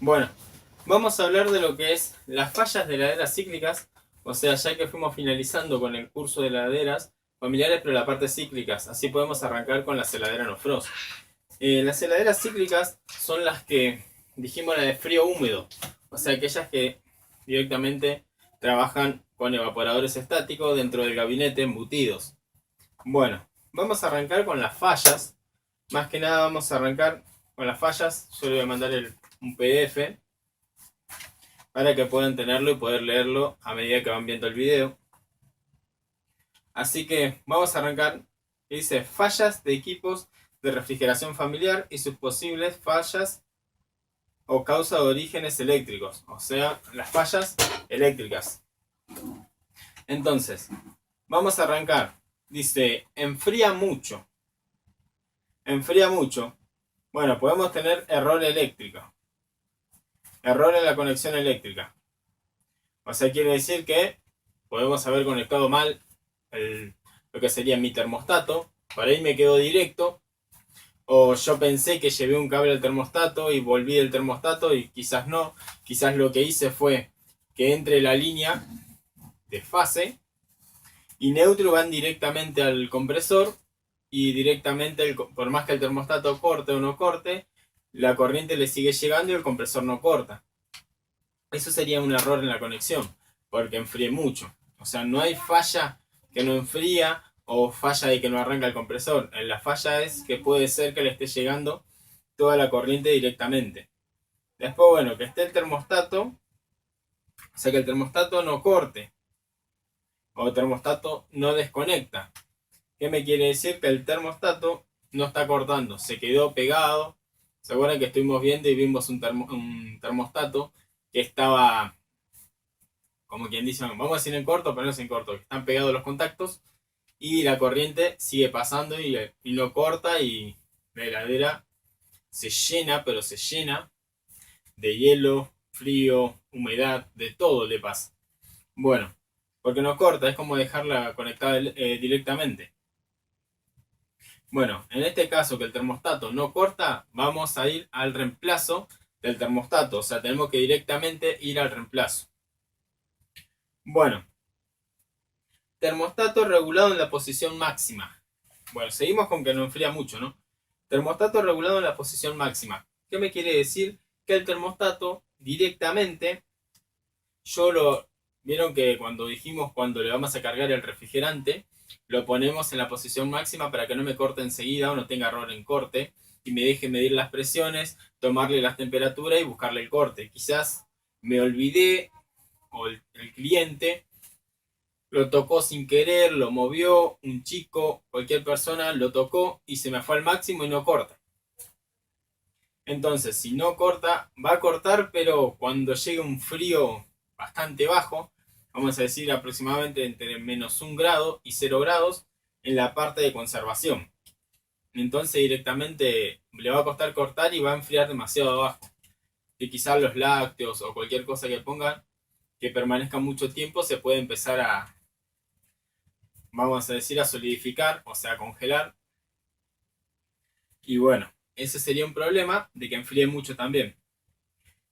Bueno, vamos a hablar de lo que es las fallas de heladeras cíclicas, o sea, ya que fuimos finalizando con el curso de heladeras familiares, pero la parte cíclicas, así podemos arrancar con las heladeras no frost. Las heladeras cíclicas son las que dijimos la de frío húmedo, o sea, aquellas que directamente trabajan con evaporadores estáticos dentro del gabinete embutidos. Bueno, vamos a arrancar con las fallas. Más que nada vamos a arrancar con las fallas. Yo le voy a mandar un PDF para que puedan tenerlo y poder leerlo a medida que van viendo el video. Así que vamos a arrancar. Dice fallas de equipos de refrigeración familiar y sus posibles fallas o causa de orígenes eléctricos, o sea, las fallas eléctricas. Entonces, vamos a arrancar. Dice, enfría mucho. Enfría mucho. Bueno, podemos tener error eléctrico. Error en la conexión eléctrica. O sea, quiere decir que podemos haber conectado mal lo que sería mi termostato. Por ahí me quedó directo. O yo pensé que llevé un cable al termostato y volví del termostato y quizás no. Quizás lo que hice fue que entre la línea de fase y neutro van directamente al compresor y directamente, por más que el termostato corte o no corte, la corriente le sigue llegando y el compresor no corta. Eso sería un error en la conexión, porque enfríe mucho. O sea, no hay falla que no enfría o falla de que no arranca el compresor. La falla es que puede ser que le esté llegando toda la corriente directamente. Después, bueno, que esté el termostato, o sea, que el termostato no corte o el termostato no desconecta. ¿Qué me quiere decir? Que el termostato no está cortando, se quedó pegado. ¿Se acuerdan que estuvimos viendo y vimos un termostato que estaba, como quien dice, vamos a decir en corto, pero no es en corto, que están pegados los contactos y la corriente sigue pasando y no corta y la heladera se llena, pero se llena de hielo, frío, humedad, de todo le pasa. Bueno, porque no corta, es como dejarla conectada directamente. Bueno, en este caso que el termostato no corta, vamos a ir al reemplazo del termostato. O sea, tenemos que directamente ir al reemplazo. Bueno, termostato regulado en la posición máxima. Bueno, seguimos con que no enfría mucho, ¿no? Termostato regulado en la posición máxima. ¿Qué me quiere decir? Que el termostato directamente, yo lo... Vieron que cuando dijimos cuando le vamos a cargar el refrigerante, lo ponemos en la posición máxima para que no me corte enseguida o no tenga error en corte y me deje medir las presiones, tomarle las temperaturas y buscarle el corte. Quizás me olvidé o el cliente lo tocó sin querer, lo movió, un chico, cualquier persona lo tocó y se me fue al máximo y no corta. Entonces, si no corta, va a cortar, pero cuando llegue un frío bastante bajo, vamos a decir aproximadamente entre menos 1 grado y 0 grados en la parte de conservación. Entonces directamente le va a costar cortar y va a enfriar demasiado abajo. Y quizás los lácteos o cualquier cosa que pongan que permanezca mucho tiempo se puede empezar a, vamos a decir, a solidificar, o sea, a congelar. Y bueno, ese sería un problema de que enfríe mucho también.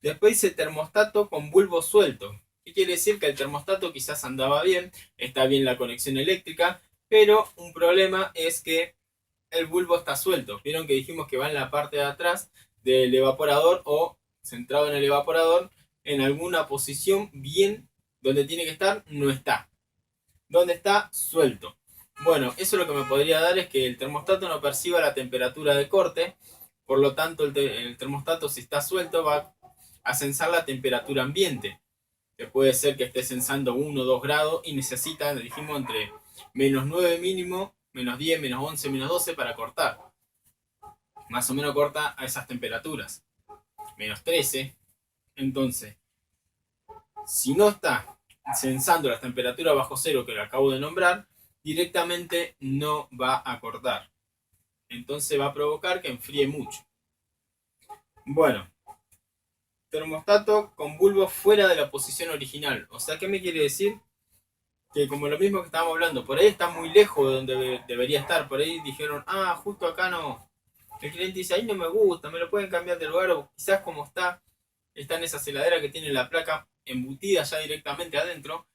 Después dice termostato con bulbo suelto. ¿Qué quiere decir? Que el termostato quizás andaba bien, está bien la conexión eléctrica, pero un problema es que el bulbo está suelto. Vieron que dijimos que va en la parte de atrás del evaporador o centrado en el evaporador, en alguna posición bien donde tiene que estar, no está. Donde está, suelto. Bueno, eso lo que me podría dar es que el termostato no perciba la temperatura de corte, por lo tanto el termostato si está suelto va a censar la temperatura ambiente, que puede ser que esté censando 1 o 2 grados y necesita, dijimos, entre menos 9 mínimo, menos 10, menos 11, menos 12 para cortar. Más o menos corta a esas temperaturas. Menos 13. Entonces, si no está censando las temperaturas bajo cero que lo acabo de nombrar, directamente no va a cortar. Entonces va a provocar que enfríe mucho. Bueno, termostato con bulbo fuera de la posición original. O sea, ¿qué me quiere decir? Que como lo mismo que estábamos hablando, por ahí está muy lejos de donde debería estar. Por ahí dijeron, justo acá no. El cliente dice, ahí no me gusta, me lo pueden cambiar de lugar o quizás como está están esas heladeras que tienen la placa embutida ya directamente adentro,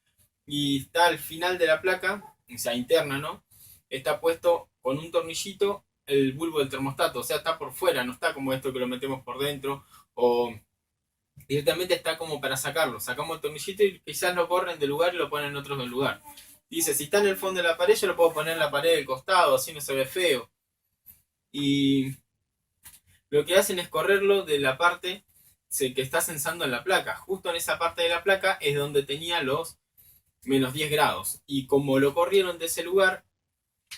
y está al final de la placa, o sea, interna, ¿no? Está puesto con un tornillito el bulbo del termostato, o sea, está por fuera, no está como esto que lo metemos por dentro, o directamente está como para sacarlo. Sacamos el tornillito y quizás lo corren de lugar y lo ponen en otro lugar. Dice, si está en el fondo de la pared, yo lo puedo poner en la pared del costado, así no se ve feo. Y lo que hacen es correrlo de la parte que está sensando en la placa. Justo en esa parte de la placa es donde tenía los menos 10 grados. Y como lo corrieron de ese lugar,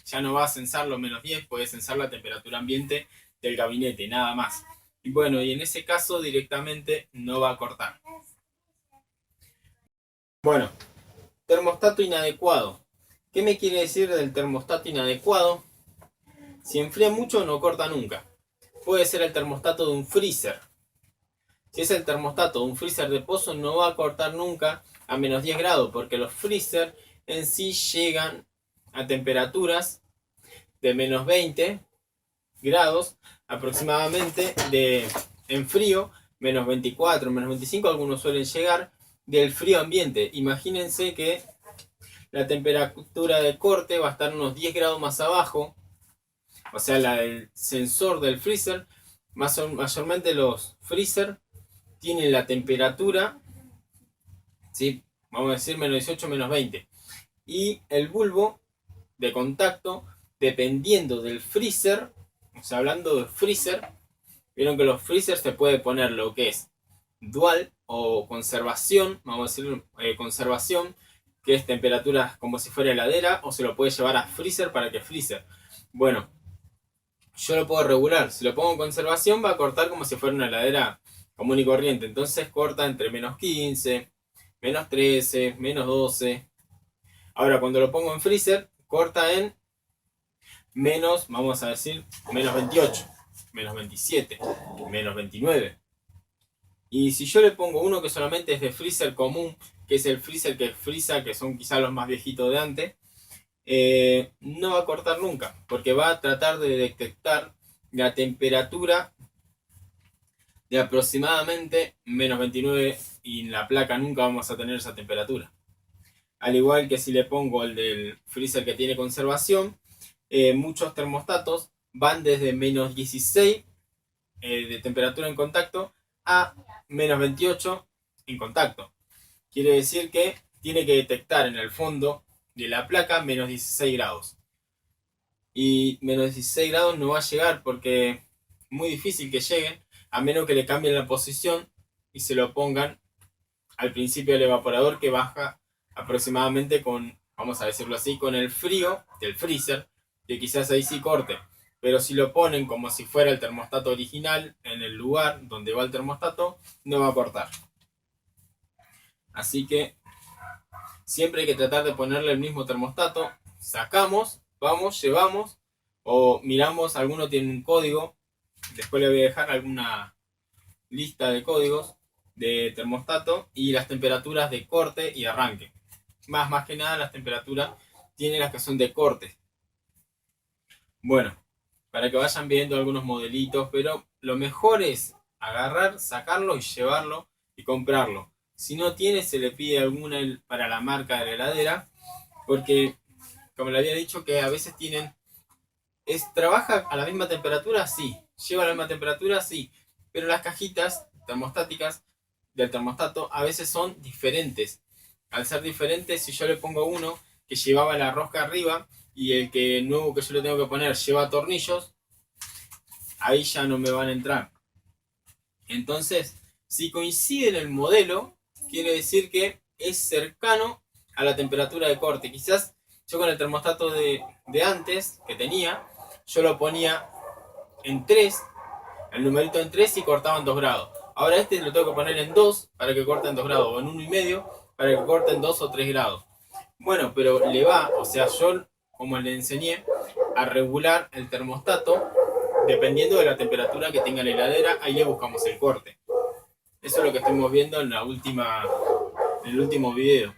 ya no va a censar los menos 10, puede censar la temperatura ambiente del gabinete, nada más. Y bueno, y en ese caso directamente no va a cortar. Bueno, termostato inadecuado. ¿Qué me quiere decir del termostato inadecuado? Si enfría mucho no corta nunca. Puede ser el termostato de un freezer. Si es el termostato de un freezer de pozo no va a cortar nunca a menos 10 grados, porque los freezer en sí llegan a temperaturas de menos 20 grados aproximadamente en frío, menos 24, menos 25, algunos suelen llegar del frío ambiente. Imagínense que la temperatura de corte va a estar unos 10 grados más abajo, o sea, la del sensor del freezer. Mayormente los freezer tienen la temperatura, ¿sí? Vamos a decir menos 18, menos 20. Y el bulbo de contacto, dependiendo del freezer, o sea, hablando de freezer, vieron que los freezers se puede poner lo que es dual o conservación, vamos a decir conservación, que es temperatura como si fuera heladera, o se lo puede llevar a freezer para que freezer. Bueno, yo lo puedo regular. Si lo pongo en conservación va a cortar como si fuera una heladera común y corriente. Entonces corta entre menos 15, menos 13, menos 12. Ahora cuando lo pongo en freezer, corta en menos, vamos a decir, menos 28, menos 27, menos 29. Y si yo le pongo uno que solamente es de freezer común, que es el freezer que frisa, que son quizás los más viejitos de antes, no va a cortar nunca, porque va a tratar de detectar la temperatura de aproximadamente menos 29 y en la placa nunca vamos a tener esa temperatura. Al igual que si le pongo el del freezer que tiene conservación, muchos termostatos van desde menos 16 de temperatura en contacto a menos 28 en contacto. Quiere decir que tiene que detectar en el fondo de la placa menos 16 grados. Y menos 16 grados no va a llegar porque es muy difícil que lleguen, a menos que le cambien la posición y se lo pongan al principio del evaporador, que baja aproximadamente con, vamos a decirlo así, con el frío del freezer, que quizás ahí sí corte. Pero si lo ponen como si fuera el termostato original en el lugar donde va el termostato, no va a cortar. Así que siempre hay que tratar de ponerle el mismo termostato. Sacamos, vamos, llevamos, o miramos, alguno tiene un código. Después le voy a dejar alguna lista de códigos de termostato y las temperaturas de corte y arranque. Más que nada las temperaturas tienen las que son de corte. Bueno, para que vayan viendo algunos modelitos, pero lo mejor es agarrar, sacarlo y llevarlo y comprarlo. Si no tiene, se le pide alguna para la marca de la heladera, porque como le había dicho que a veces tienen, trabaja a la misma temperatura, sí, lleva a la misma temperatura, sí, pero las cajitas termostáticas del termostato a veces son diferentes. Al ser diferentes, si yo le pongo uno que llevaba la rosca arriba y el que nuevo que yo le tengo que poner lleva tornillos, ahí ya no me van a entrar. Entonces, si coincide en el modelo, quiere decir que es cercano a la temperatura de corte. Quizás yo con el termostato de antes que tenía, yo lo ponía en 3, el numerito en 3 y cortaba en 2 grados. Ahora este lo tengo que poner en 2 para que corte en 2 grados, o en 1,5 para que corte en 2 o 3 grados. Bueno, pero le va, o sea, yo como le enseñé, a regular el termostato dependiendo de la temperatura que tenga la heladera, ahí le buscamos el corte. Eso es lo que estuvimos viendo en el último video.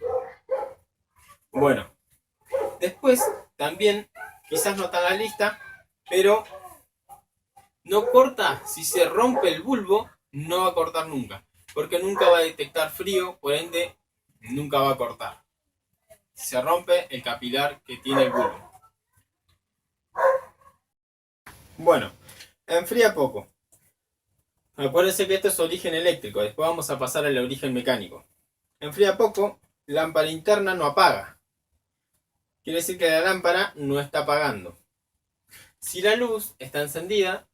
Bueno, después también, quizás no está en la lista, pero no corta, si se rompe el bulbo, no va a cortar nunca. porque nunca va a detectar frío, por ende nunca va a cortar. Se rompe el capilar que tiene el bulbo. Bueno, enfría poco. Acuérdense que esto es origen eléctrico, después vamos a pasar al origen mecánico. Enfría poco, lámpara interna no apaga. Quiere decir que la lámpara no está apagando. Si la luz está encendida,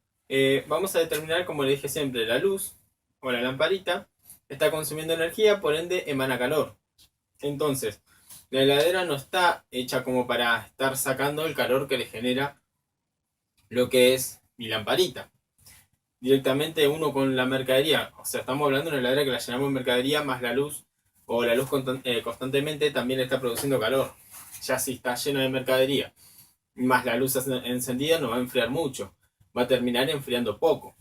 vamos a determinar, como le dije siempre, la luz o la lamparita está consumiendo energía, por ende emana calor. Entonces, la heladera no está hecha como para estar sacando el calor que le genera lo que es mi lamparita. Directamente uno con la mercadería, o sea, estamos hablando de una heladera que la llenamos de mercadería más la luz, o la luz constantemente también está produciendo calor. Ya si está lleno de mercadería, más la luz encendida, no va a enfriar mucho, va a terminar enfriando poco.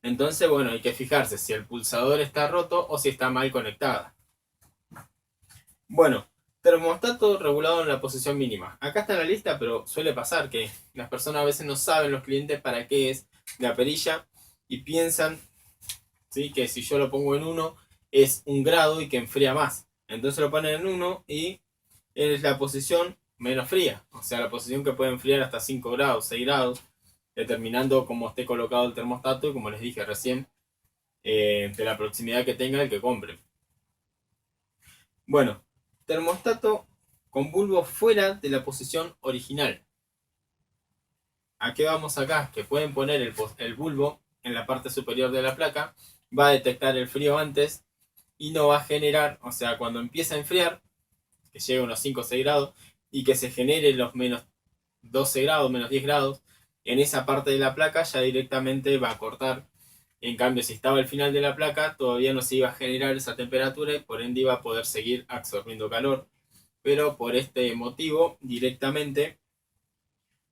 Entonces, bueno, hay que fijarse si el pulsador está roto o si está mal conectada. Bueno, termostato regulado en la posición mínima. Acá está la lista, pero suele pasar que las personas a veces no saben, los clientes, para qué es la perilla y piensan, ¿sí?, que si yo lo pongo en 1 es 1 grado y que enfría más. Entonces lo ponen en 1 y es la posición menos fría, o sea, la posición que puede enfriar hasta 5 grados, 6 grados, determinando cómo esté colocado el termostato y, como les dije recién, de la proximidad que tenga el que compre. Bueno, termostato con bulbo fuera de la posición original. ¿A qué vamos acá? Que pueden poner el bulbo en la parte superior de la placa, va a detectar el frío antes y no va a generar, o sea, cuando empieza a enfriar, que llegue a unos 5 o 6 grados y que se genere los menos 12 grados, menos 10 grados, en esa parte de la placa ya directamente va a cortar. En cambio, si estaba al final de la placa, todavía no se iba a generar esa temperatura y por ende iba a poder seguir absorbiendo calor. Pero por este motivo, directamente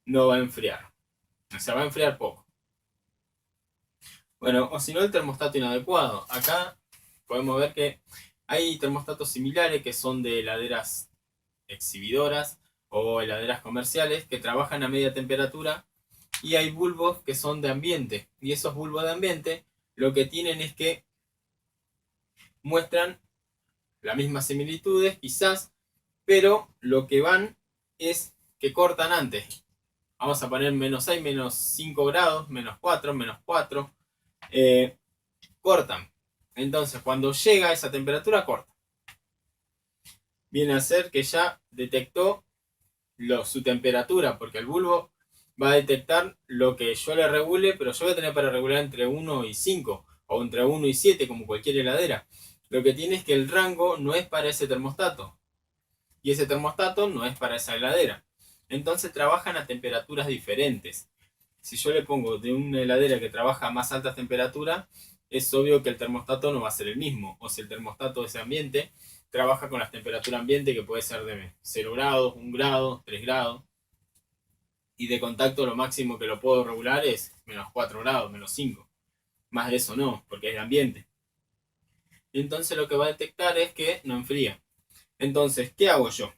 no va a enfriar. O sea, va a enfriar poco. Bueno, o si no, el termostato inadecuado. Acá podemos ver que hay termostatos similares que son de heladeras exhibidoras o heladeras comerciales que trabajan a media temperatura, y hay bulbos que son de ambiente, y esos bulbos de ambiente lo que tienen es que muestran las mismas similitudes quizás, pero lo que van es que cortan antes. Vamos a poner menos 6, menos 5 grados, menos 4, menos 4, cortan. Entonces cuando llega a esa temperatura corta. Viene a ser que ya detectó su temperatura, porque el bulbo va a detectar lo que yo le regule, pero yo voy a tener para regular entre 1 y 5 o entre 1 y 7 como cualquier heladera. Lo que tiene es que el rango no es para ese termostato y ese termostato no es para esa heladera. Entonces trabajan a temperaturas diferentes. Si yo le pongo de una heladera que trabaja a más altas temperaturas, es obvio que el termostato no va a ser el mismo. O si el termostato de ese ambiente trabaja con la temperatura ambiente, que puede ser de 0 grados, 1 grado, 3 grados. Y de contacto lo máximo que lo puedo regular es menos 4 grados, menos 5. Más de eso no, porque es de ambiente. Y entonces lo que va a detectar es que no enfría. Entonces, ¿qué hago yo?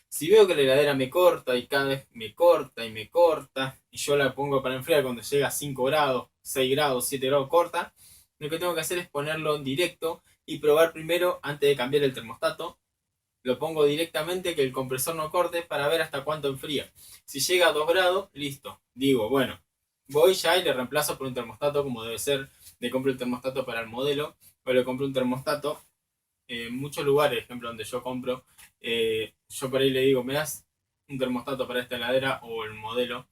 Si veo que la heladera me corta y cada vez me corta y me corta, y yo la pongo para enfriar cuando llega a 5 grados, 6 grados, 7 grados corta, lo que tengo que hacer es ponerlo en directo y probar primero antes de cambiar el termostato. Lo pongo directamente, que el compresor no corte, para ver hasta cuánto enfría. Si llega a 2 grados, listo. Digo, bueno, voy ya y le reemplazo por un termostato como debe ser. Le compro el termostato para el modelo, o le compro un termostato. En muchos lugares, ejemplo, donde yo compro, yo por ahí le digo, ¿me das un termostato para esta heladera o el modelo?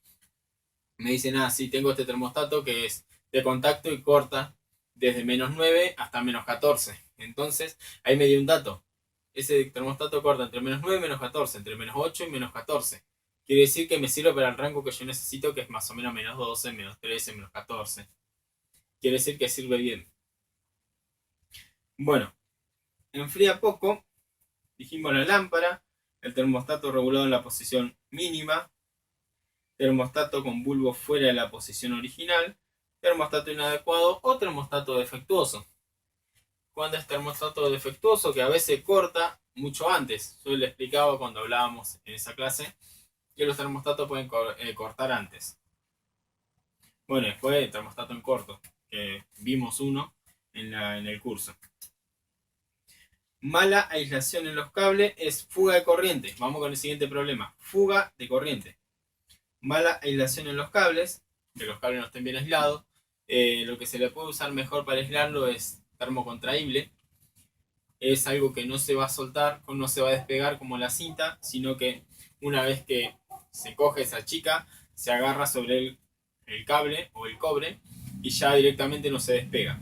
Me dicen, sí, tengo este termostato que es de contacto y corta desde menos 9 hasta menos 14. Entonces, ahí me dio un dato. Ese termostato corta entre menos 9 y menos 14, entre menos 8 y menos 14. Quiere decir que me sirve para el rango que yo necesito, que es más o menos menos 12, menos 13, menos 14. Quiere decir que sirve bien. Bueno, enfría poco. Dijimos la lámpara, el termostato regulado en la posición mínima, termostato con bulbo fuera de la posición original, termostato inadecuado o termostato defectuoso. Cuando es termostato defectuoso, que a veces corta mucho antes. Yo le explicaba cuando hablábamos en esa clase que los termostatos pueden cortar antes. Bueno, después el termostato en corto, que vimos uno en el curso. Mala aislación en los cables es fuga de corriente. Vamos con el siguiente problema. Fuga de corriente. Mala aislación en los cables, que los cables no estén bien aislados. Lo que se le puede usar mejor para aislarlo es termocontraíble. Es algo que no se va a soltar, no se va a despegar como la cinta, sino que una vez que se coge esa chica, se agarra sobre el cable o el cobre y ya directamente no se despega.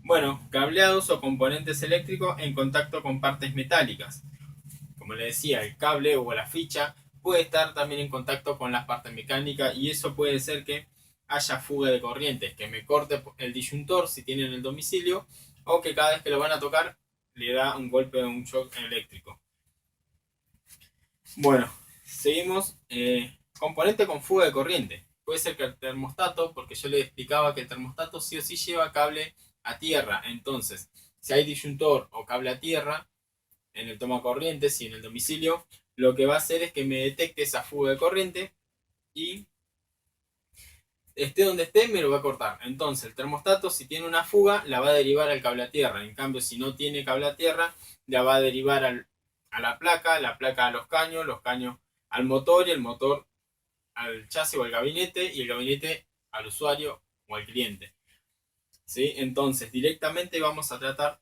Bueno, cableados o componentes eléctricos en contacto con partes metálicas. Como le decía, el cable o la ficha puede estar también en contacto con las partes mecánicas y eso puede ser que haya fuga de corriente, que me corte el disyuntor si tienen el domicilio o que cada vez que lo van a tocar le da un golpe de un shock eléctrico. Bueno, seguimos. Componente con fuga de corriente. Puede ser que el termostato, porque yo le explicaba que el termostato sí o sí lleva cable a tierra. Entonces, si hay disyuntor o cable a tierra en el toma corrientes y en el domicilio, lo que va a hacer es que me detecte esa fuga de corriente y esté donde esté me lo va a cortar. Entonces el termostato, si tiene una fuga, la va a derivar al cable a tierra. En cambio, si no tiene cable a tierra, la va a derivar a la placa a los caños al motor y el motor al chasis o al gabinete y el gabinete al usuario o al cliente. ¿Sí? Entonces directamente vamos a tratar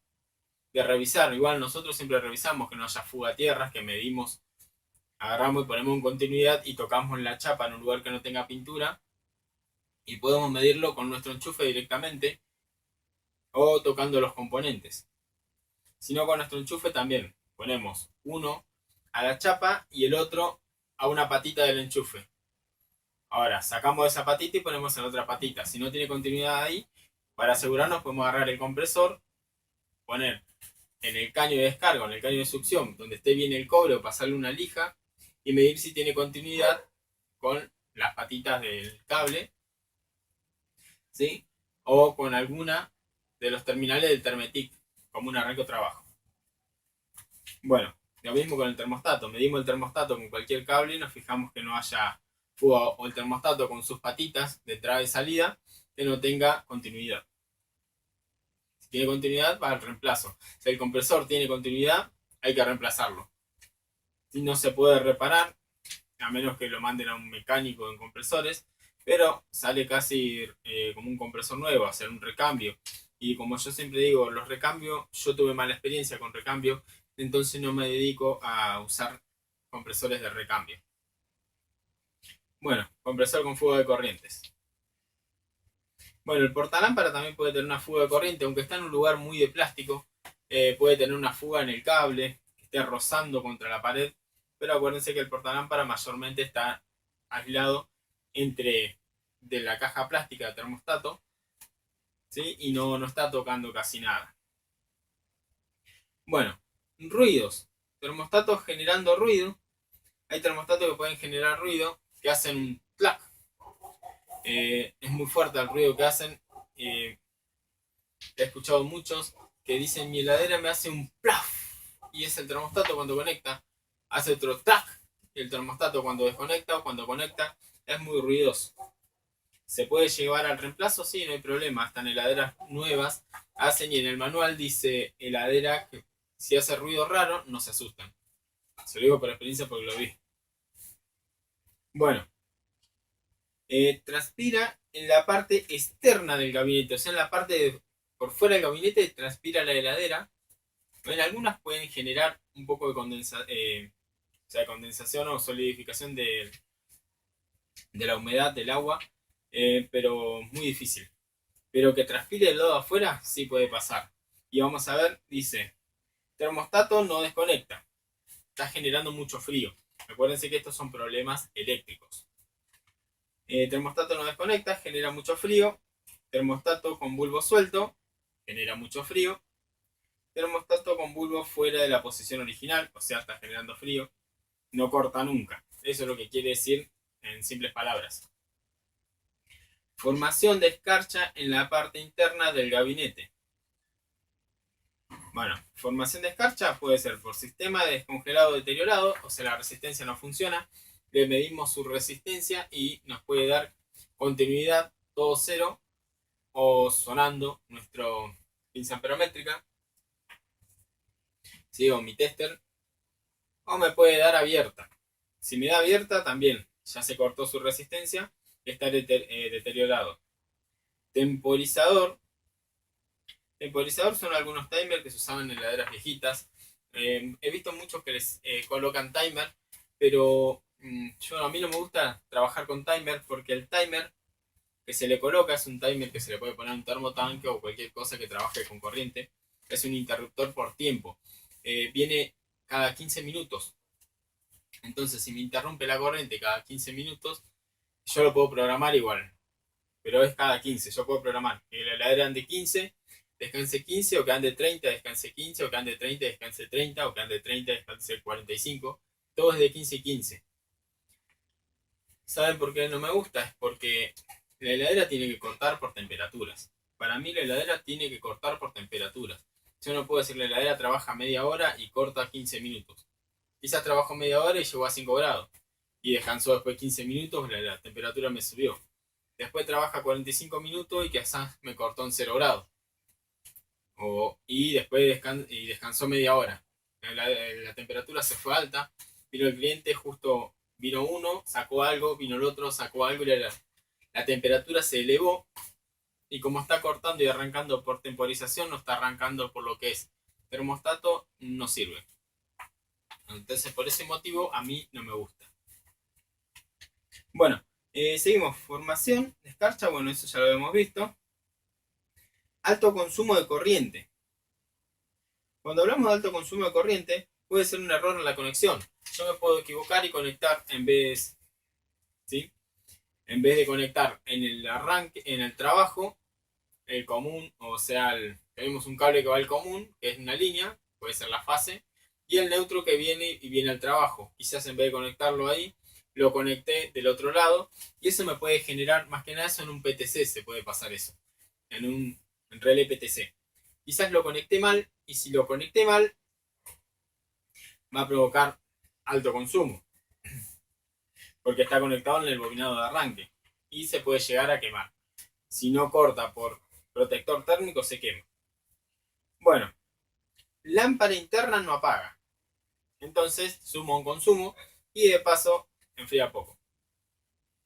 de revisar. Igual nosotros siempre revisamos que no haya fuga a tierras, que medimos, agarramos y ponemos en continuidad y tocamos la chapa en un lugar que no tenga pintura y podemos medirlo con nuestro enchufe directamente o tocando los componentes. Si no, con nuestro enchufe también ponemos uno a la chapa y el otro a una patita del enchufe. Ahora sacamos esa patita y ponemos en otra patita. Si no tiene continuidad ahí, para asegurarnos podemos agarrar el compresor, poner en el caño de descarga, en el caño de succión, donde esté bien el cobre o pasarle una lija y medir si tiene continuidad con las patitas del cable, ¿sí? O con alguna de los terminales del Termetic, como un arranque o trabajo. Bueno, lo mismo con el termostato. Medimos el termostato con cualquier cable y nos fijamos que no haya fuga, o el termostato con sus patitas de entrada y salida que no tenga continuidad. Si tiene continuidad, va al reemplazo. Si el compresor tiene continuidad, hay que reemplazarlo. Si no se puede reparar, a menos que lo manden a un mecánico en compresores, pero sale casi como un compresor nuevo, hacer un recambio. Y como yo siempre digo, los recambios, yo tuve mala experiencia con recambio, entonces no me dedico a usar compresores de recambio. Bueno, compresor con fuga de corrientes. Bueno, el portalámpara también puede tener una fuga de corriente, aunque está en un lugar muy de plástico. Puede tener una fuga en el cable, que esté rozando contra la pared. Pero acuérdense que el portalámpara mayormente está aislado entre de la caja plástica de termostato, ¿sí? Y no está tocando casi nada. Bueno, ruidos. Termostatos generando ruido. Hay termostatos que pueden generar ruido, que hacen un clac. Es muy fuerte el ruido que hacen. He escuchado muchos que dicen mi heladera me hace un plaf. Y es el termostato cuando conecta. Hace otro tac. Y el termostato cuando desconecta o cuando conecta es muy ruidoso. ¿Se puede llevar al reemplazo? Sí, no hay problema. Hasta en heladeras nuevas hacen y en el manual dice heladera que si hace ruido raro no se asustan. Se lo digo por experiencia porque lo vi. Bueno, transpira en la parte externa del gabinete, o sea, en la parte por fuera del gabinete transpira la heladera. En algunas pueden generar un poco de condensación o solidificación de la humedad del agua, pero muy difícil. Pero que transpire del lado de afuera sí puede pasar. Y vamos a ver, dice, termostato no desconecta, está generando mucho frío. Acuérdense que estos son problemas eléctricos. Termostato no desconecta, genera mucho frío. Termostato con bulbo suelto, genera mucho frío. Termostato con bulbo fuera de la posición original, o sea, está generando frío. No corta nunca. Eso es lo que quiere decir en simples palabras. Formación de escarcha en la parte interna del gabinete. Bueno, formación de escarcha puede ser por sistema de descongelado deteriorado, o sea, la resistencia no funciona. Le medimos su resistencia y nos puede dar continuidad todo cero o sonando nuestro pinza amperométrica, ¿sí? O mi tester, o me puede dar abierta. Si me da abierta, también ya se cortó su resistencia, está deteriorado. Temporizador. Temporizador son algunos timers que se usaban en heladeras viejitas. He visto muchos que les colocan timer, pero a mí no me gusta trabajar con timer porque el timer que se le coloca es un timer que se le puede poner a un termotanque o cualquier cosa que trabaje con corriente. Es un interruptor por tiempo. Viene cada 15 minutos. Entonces, si me interrumpe la corriente cada 15 minutos, yo lo puedo programar igual. Pero es cada 15. Yo puedo programar que la heladera ande 15, descanse 15, o que ande 30, descanse 15, o que ande 30, descanse 30, o que ande 30, descanse 45. Todo es de 15 y 15. ¿Saben por qué no me gusta? Es porque la heladera tiene que cortar por temperaturas. Para mí la heladera tiene que cortar por temperaturas. Yo no puedo decir la heladera trabaja media hora y corta 15 minutos. Quizás trabajo media hora y llegó a 5 grados. Y descansó después 15 minutos, la temperatura me subió. Después trabaja 45 minutos y quizás me cortó en 0 grados. Y después descansó media hora. La temperatura se fue alta. Vino el cliente, justo vino uno, sacó algo, vino el otro, sacó algo y la temperatura se elevó. Y como está cortando y arrancando por temporización, no está arrancando por lo que es termostato, no sirve. Entonces, por ese motivo, a mí no me gusta. Bueno, seguimos. Formación de escarcha, bueno, eso ya lo hemos visto. Alto consumo de corriente. Cuando hablamos de alto consumo de corriente, puede ser un error en la conexión. Yo me puedo equivocar y conectar en vez de conectar en el arranque, en el trabajo, el común, o sea, tenemos un cable que va al común, que es una línea, puede ser la fase, y el neutro que viene al trabajo. Quizás en vez de conectarlo ahí, lo conecté del otro lado, y eso me puede generar, más que nada eso en un PTC se puede pasar eso, en un relé PTC. Quizás lo conecté mal, y si lo conecté mal, va a provocar alto consumo, porque está conectado en el bobinado de arranque, y se puede llegar a quemar. Si no corta por protector térmico, se quema. Bueno, lámpara interna no apaga. Entonces sumo un consumo y de paso enfría poco.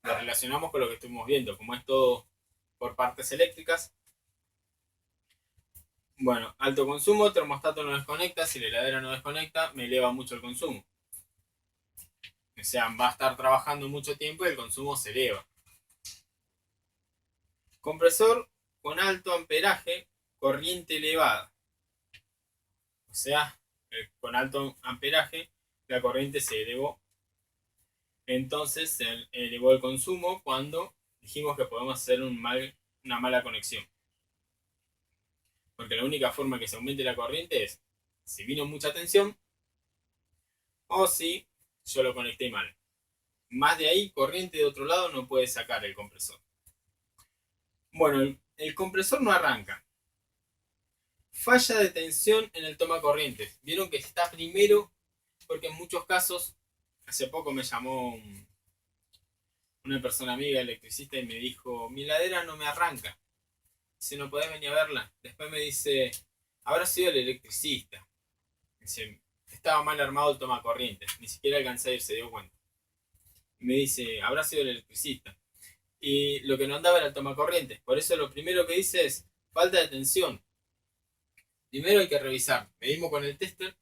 Lo relacionamos con lo que estuvimos viendo, como es todo por partes eléctricas. Bueno, alto consumo, termostato no desconecta, si la heladera no desconecta, me eleva mucho el consumo. O sea, va a estar trabajando mucho tiempo y el consumo se eleva. Compresor con alto amperaje, corriente elevada. O sea, con alto amperaje, la corriente se elevó. Entonces se elevó el consumo cuando dijimos que podemos hacer una mala conexión. Porque la única forma que se aumente la corriente es si vino mucha tensión o si yo lo conecté mal. Más de ahí, corriente de otro lado no puede sacar el compresor. Bueno, el compresor no arranca. Falla de tensión en el toma corrientes. Vieron que está primero, porque en muchos casos, hace poco me llamó una persona amiga electricista y me dijo, mi heladera no me arranca. Si no podés venir a verla. Después me dice, habrá sido el electricista. Dice, estaba mal armado el toma corrientes. Ni siquiera alcancé a ir, se dio cuenta. Me dice, habrá sido el electricista. Y lo que no andaba era el toma corrientes. Por eso lo primero que dice es falta de tensión. Primero hay que revisar. Medimos con el tester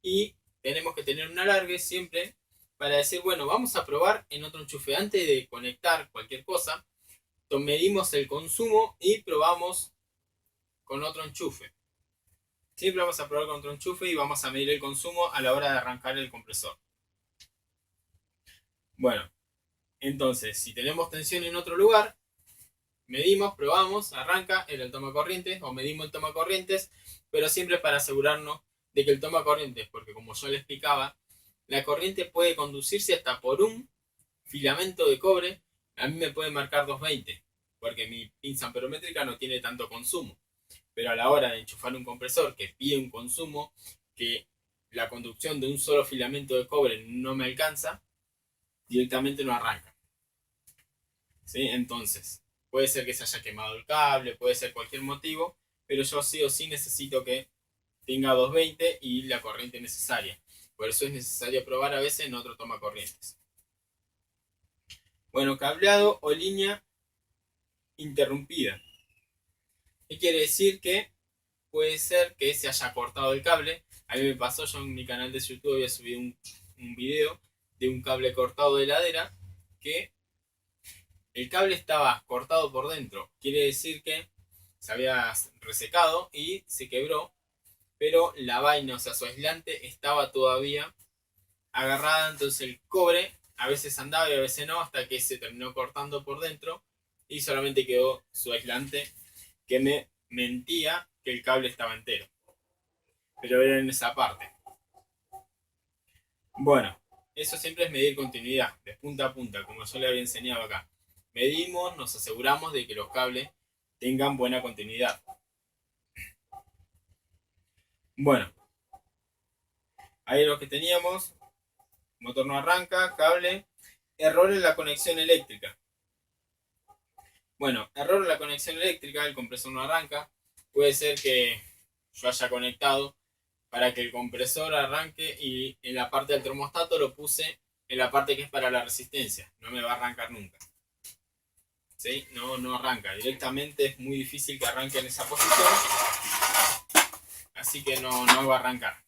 y tenemos que tener un alargue siempre para decir, bueno, vamos a probar en otro enchufe. Antes de conectar cualquier cosa, medimos el consumo y probamos con otro enchufe. Siempre vamos a probar con otro enchufe y vamos a medir el consumo a la hora de arrancar el compresor. Bueno, entonces, si tenemos tensión en otro lugar, medimos, probamos, arranca el toma corrientes o medimos el toma corrientes, pero siempre para asegurarnos de que el toma corrientes, porque como yo le explicaba, la corriente puede conducirse hasta por un filamento de cobre. A mí me puede marcar 220, porque mi pinza amperométrica no tiene tanto consumo. Pero a la hora de enchufar un compresor que pide un consumo que la conducción de un solo filamento de cobre no me alcanza, directamente no arranca. ¿Sí? Entonces, Puede ser que se haya quemado el cable, puede ser cualquier motivo, pero yo sí o sí necesito que tenga 220 y la corriente necesaria. Por eso es necesario probar a veces en otro toma corrientes. Bueno, cableado o línea interrumpida. ¿Qué quiere decir? Que puede ser que se haya cortado el cable. A mí me pasó, yo en mi canal de YouTube había subido un video de un cable cortado de heladera que el cable estaba cortado por dentro. Quiere decir que se había resecado y se quebró, pero la vaina, o sea, su aislante estaba todavía agarrada, entonces el cobre a veces andaba y a veces no, hasta que se terminó cortando por dentro y solamente quedó su aislante que me mentía que el cable estaba entero. Pero era en esa parte. Bueno, eso siempre es medir continuidad, de punta a punta, como yo le había enseñado acá. Medimos, nos aseguramos de que los cables tengan buena continuidad. Bueno, ahí lo que teníamos, motor no arranca, cable, error en la conexión eléctrica. Bueno, error en la conexión eléctrica, el compresor no arranca, puede ser que yo haya conectado para que el compresor arranque y en la parte del termostato lo puse en la parte que es para la resistencia, no me va a arrancar nunca. ¿Sí? No arranca, directamente es muy difícil que arranque en esa posición, así que no va a arrancar.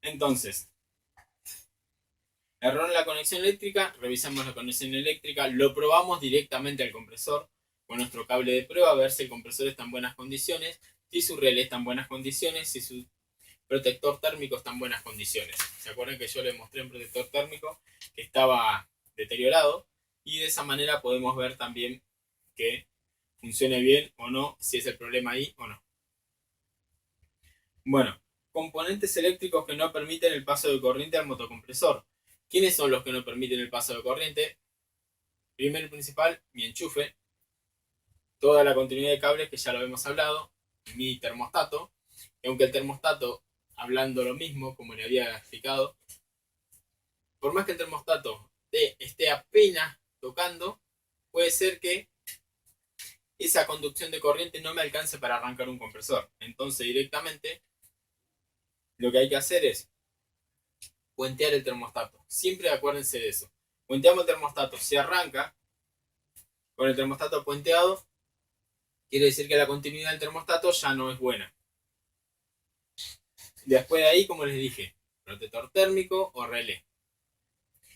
Entonces, error en la conexión eléctrica, revisamos la conexión eléctrica, lo probamos directamente al compresor con nuestro cable de prueba a ver si el compresor está en buenas condiciones, si su relé está en buenas condiciones, si su protector térmico está en buenas condiciones. ¿Se acuerdan que yo les mostré un protector térmico que estaba deteriorado? Y de esa manera podemos ver también que funcione bien o no, si es el problema ahí o no. Bueno, componentes eléctricos que no permiten el paso de corriente al motocompresor. ¿Quiénes son los que no permiten el paso de corriente? Primero y principal, mi enchufe, toda la continuidad de cables que ya lo hemos hablado, mi termostato, y aunque el termostato, hablando lo mismo, como le había explicado, por más que el termostato esté apenas tocando, puede ser que esa conducción de corriente no me alcance para arrancar un compresor. Entonces directamente lo que hay que hacer es puentear el termostato. Siempre acuérdense de eso. Puenteamos el termostato. Si arranca con el termostato puenteado, quiere decir que la continuidad del termostato ya no es buena. Después de ahí, como les dije, protector térmico o relé.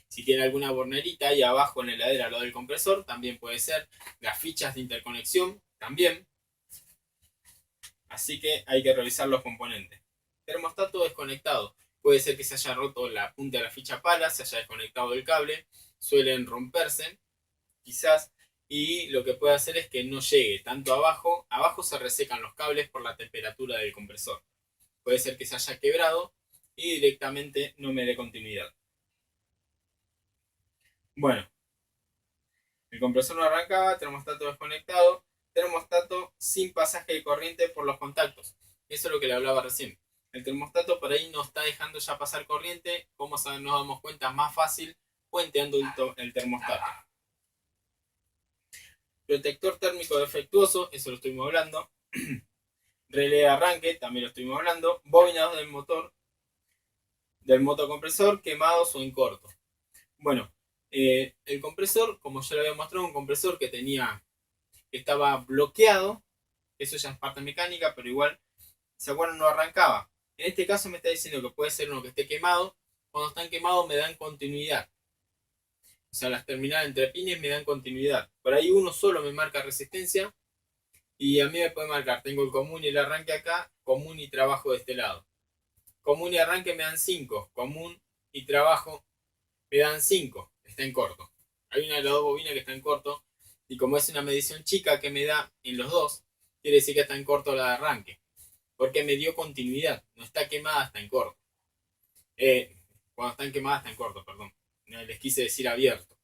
Si tiene alguna bornerita ahí abajo en la heladera al lado del compresor, también puede ser. Las fichas de interconexión, también. Así que hay que revisar los componentes. Termostato desconectado. Puede ser que se haya roto la punta de la ficha pala, se haya desconectado el cable. Suelen romperse, quizás. Y lo que puede hacer es que no llegue tanto abajo. Abajo se resecan los cables por la temperatura del compresor. Puede ser que se haya quebrado y directamente no me dé continuidad. Bueno, el compresor no arrancaba, termostato desconectado, termostato sin pasaje de corriente por los contactos. Eso es lo que le hablaba recién. El termostato por ahí no está dejando ya pasar corriente. ¿Cómo nos damos cuenta? Más fácil puenteando el termostato. Protector térmico defectuoso, eso lo estuvimos hablando. Relé de arranque, también lo estuvimos hablando. Bobinados del motor, del motocompresor quemados o en corto. Bueno, el compresor, como ya lo había mostrado, un compresor que estaba bloqueado. Eso ya es parte mecánica, pero igual, ¿se acuerdan? No arrancaba. En este caso me está diciendo que puede ser uno que esté quemado. Cuando están quemados me dan continuidad. O sea, las terminales entre pines me dan continuidad. Por ahí uno solo me marca resistencia. Y a mí me puede marcar, tengo el común y el arranque acá, común y trabajo de este lado. Común y arranque me dan 5, común y trabajo me dan 5, está en corto. Hay una de las dos bobinas que está en corto, y como es una medición chica que me da en los dos, quiere decir que está en corto la de arranque, porque me dio continuidad, no está quemada, está en corto. Cuando están quemadas está en corto, perdón. No, les quise decir abierto.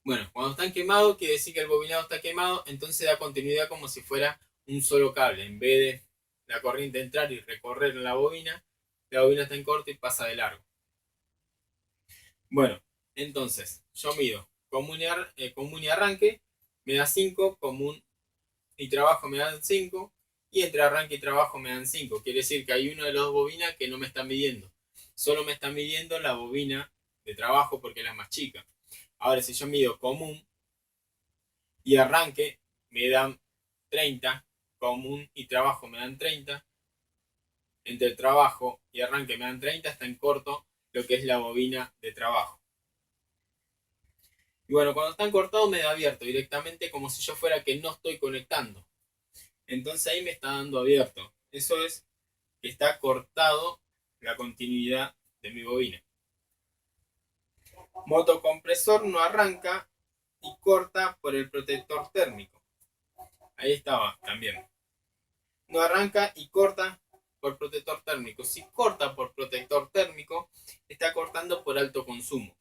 Bueno, cuando están quemados quiere decir que el bobinado está quemado, entonces da continuidad como si fuera un solo cable. En vez de la corriente entrar y recorrer la bobina está en corto y pasa de largo. Bueno, entonces yo mido común y arranque, me da 5, común y trabajo me dan 5, y entre arranque y trabajo me dan 5. Quiere decir que hay una de las dos bobinas que no me están midiendo. Solo me está midiendo la bobina de trabajo porque es la más chica. Ahora, si yo mido común y arranque, me dan 30, común y trabajo me dan 30, entre trabajo y arranque me dan 30, está en corto lo que es la bobina de trabajo. Y bueno, cuando están cortados me da abierto directamente, como si yo fuera que no estoy conectando. Entonces ahí me está dando abierto. Eso es que está cortado la continuidad de mi bobina. Motocompresor no arranca y corta por el protector térmico. Ahí estaba también. No arranca y corta por protector térmico. Si corta por protector térmico, está cortando por alto consumo.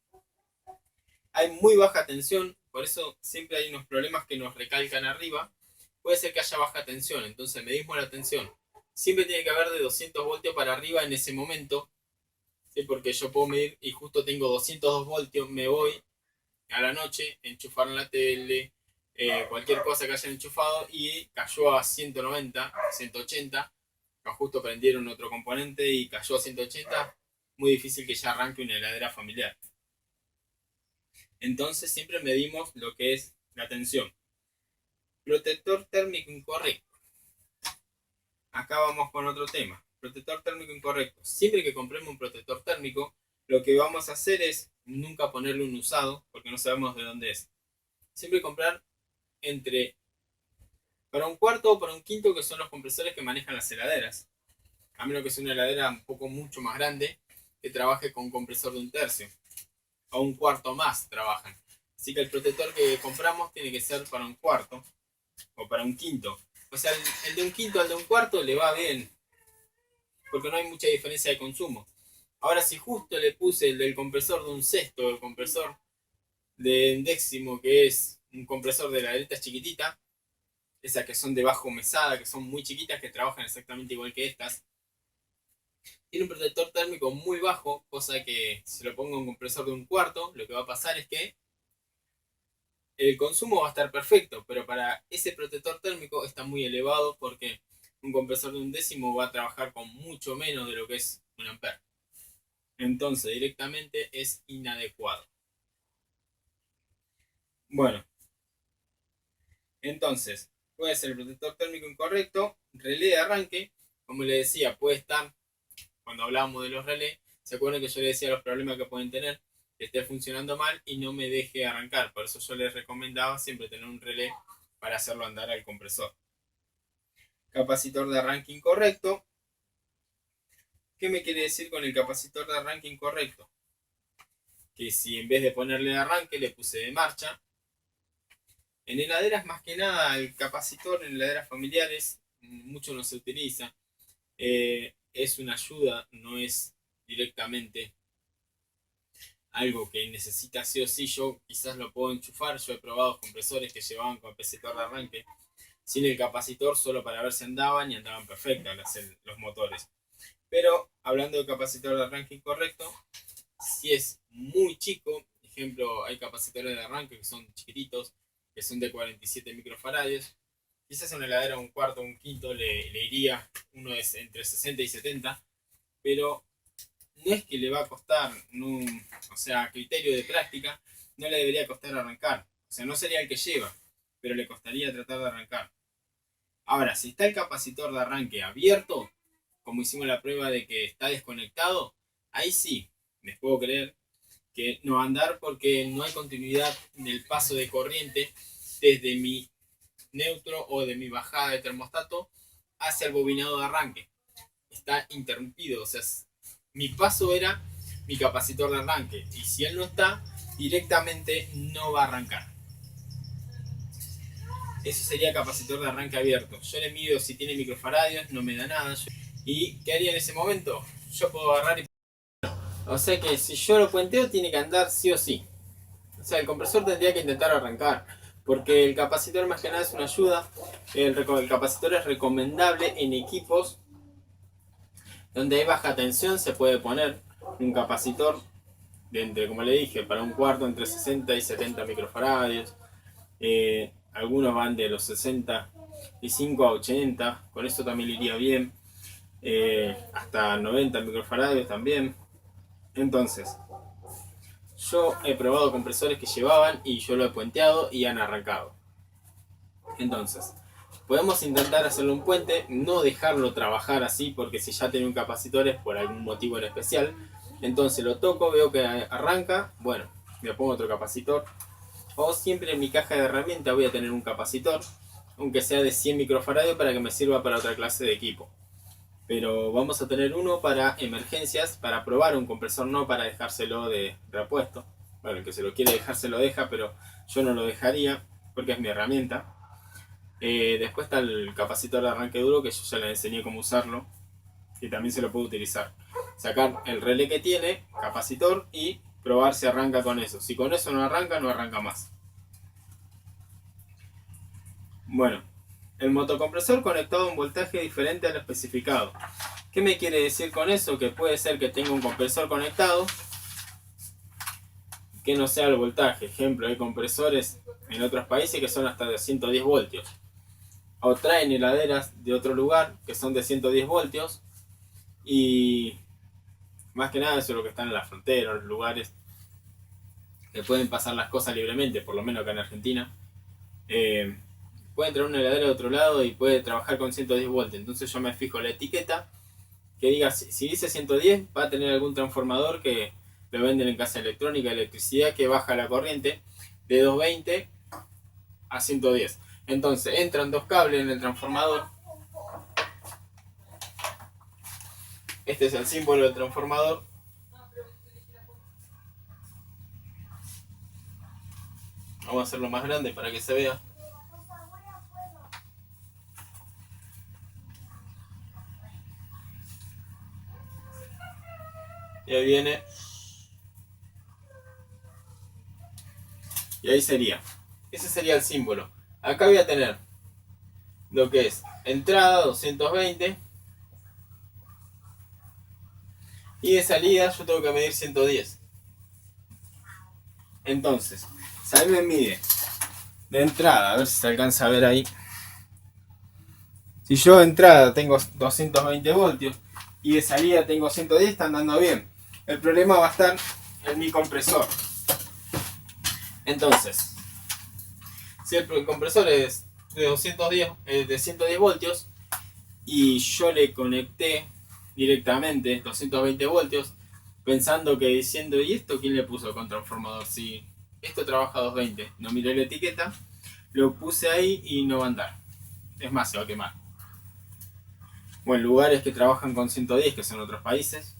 Hay muy baja tensión, por eso siempre hay unos problemas que nos recalcan arriba. Puede ser que haya baja tensión, entonces medimos la tensión. Siempre tiene que haber de 200 voltios para arriba en ese momento, ¿sí? Porque yo puedo medir y justo tengo 202 voltios, me voy a la noche, enchufaron la tele, cualquier cosa que hayan enchufado y cayó a 190, 180, justo prendieron otro componente y cayó a 180, muy difícil que ya arranque una heladera familiar. Entonces siempre medimos lo que es la tensión. Protector térmico incorrecto. Acá vamos con otro tema. Protector térmico incorrecto. Siempre que compremos un protector térmico, lo que vamos a hacer es nunca ponerle un usado, porque no sabemos de dónde es. Siempre comprar para un cuarto o para un quinto, que son los compresores que manejan las heladeras. A menos que sea una heladera un poco mucho más grande, que trabaje con un compresor de 1/3. O un cuarto más trabajan. Así que el protector que compramos tiene que ser para un cuarto o para un quinto. O sea, el de un quinto al de un cuarto le va bien, porque no hay mucha diferencia de consumo. Ahora, si justo le puse el del compresor de un sexto, el compresor de un décimo, que es un compresor de laderitas chiquitita, esas que son de bajo mesada, que son muy chiquitas, que trabajan exactamente igual que estas, tiene un protector térmico muy bajo, cosa que si lo pongo en un compresor de un cuarto, lo que va a pasar es que el consumo va a estar perfecto, pero para ese protector térmico está muy elevado porque un compresor de un décimo va a trabajar con mucho menos de lo que es un ampere. Entonces directamente es inadecuado. Bueno, entonces puede ser el protector térmico incorrecto, relé de arranque, como le decía, puede estar, cuando hablábamos de los relés, se acuerdan que yo le decía los problemas que pueden tener, que esté funcionando mal y no me deje arrancar. Por eso yo les recomendaba siempre tener un relé para hacerlo andar al compresor. Capacitor de arranque incorrecto. ¿Qué me quiere decir con el capacitor de arranque incorrecto? Que si en vez de ponerle de arranque le puse de marcha. En heladeras más que nada el capacitor en heladeras familiares mucho no se utiliza. Es una ayuda, no es directamente algo que necesita sí o sí. Yo quizás lo puedo enchufar. Yo he probado compresores que llevaban capacitor de arranque sin el capacitor, solo para ver si andaban, y andaban perfectos los motores. Pero hablando de capacitor de arranque incorrecto, si es muy chico, ejemplo, hay capacitores de arranque que son chiquititos, que son de 47 microfaradios, quizás en una heladera un cuarto o un quinto le iría, uno es entre 60 y 70, pero no es que le va a costar, no, o sea, a criterio de práctica, no le debería costar arrancar. O sea, no sería el que lleva, pero le costaría tratar de arrancar. Ahora, si está el capacitor de arranque abierto, como hicimos la prueba de que está desconectado, ahí sí, les puedo creer que no va a andar porque no hay continuidad en el paso de corriente desde mi neutro o de mi bajada de termostato hacia el bobinado de arranque. Está interrumpido, o sea, mi paso era mi capacitor de arranque y si él no está, directamente no va a arrancar. Eso sería capacitor de arranque abierto. Yo le mido si tiene microfaradios, no me da nada. ¿Y qué haría en ese momento? Yo puedo agarrar y... O sea que si yo lo puenteo, tiene que andar sí o sí. O sea, el compresor tendría que intentar arrancar. Porque el capacitor más que nada es una ayuda. El capacitor es recomendable en equipos donde hay baja tensión. Se puede poner un capacitor de entre, como le dije, para un cuarto entre 60 y 70 microfaradios. algunos van de los 65 a 80, con eso también le iría bien, hasta 90 microfaradios también. Entonces, yo he probado compresores que llevaban y yo lo he puenteado y han arrancado. Entonces, podemos intentar hacerle un puente, no dejarlo trabajar así, porque si ya tiene un capacitor es por algún motivo en especial. Entonces lo toco, veo que arranca, bueno, le pongo otro capacitor. O siempre en mi caja de herramientas voy a tener un capacitor, aunque sea de 100 microfaradios, para que me sirva para otra clase de equipo. Pero vamos a tener uno para emergencias, para probar un compresor, no para dejárselo de repuesto. Bueno, el que se lo quiere dejar se lo deja, pero yo no lo dejaría porque es mi herramienta. Después está el capacitor de arranque duro, que yo ya le enseñé cómo usarlo, y también se lo puedo utilizar. Sacar el relé que tiene, capacitor, y probar si arranca con eso. Si con eso no arranca, no arranca más. Bueno, el motocompresor conectado a un voltaje diferente al especificado. ¿Qué me quiere decir con eso? Que puede ser que tenga un compresor conectado que no sea el voltaje. Ejemplo, hay compresores en otros países que son hasta de 110 voltios. O traen heladeras de otro lugar que son de 110 voltios. Y más que nada eso es lo que están en la frontera, en los lugares que pueden pasar las cosas libremente, por lo menos acá en Argentina. Puede traer una heladera de otro lado y puede trabajar con 110 voltios. Entonces yo me fijo la etiqueta que diga, si dice 110, va a tener algún transformador que lo venden en casa electrónica, electricidad, que baja la corriente de 220 a 110. Entonces entran dos cables en el transformador. Este es el símbolo del transformador. Vamos a hacerlo más grande para que se vea. Y ahí viene. Y ahí sería. Ese sería el símbolo. Acá voy a tener lo que es entrada 220. Y de salida yo tengo que medir 110. Entonces, si a mí me mide de entrada, a ver si se alcanza a ver ahí. Si yo de entrada tengo 220 voltios y de salida tengo 110, está andando bien. El problema va a estar en mi compresor. Entonces, si el compresor es de 110 voltios y yo le conecté directamente 220 voltios, pensando que diciendo, ¿y esto quién le puso con transformador? Si esto trabaja a 220, no miré la etiqueta, lo puse ahí y no va a andar. Es más, se va a quemar. O en lugares que trabajan con 110, que son otros países,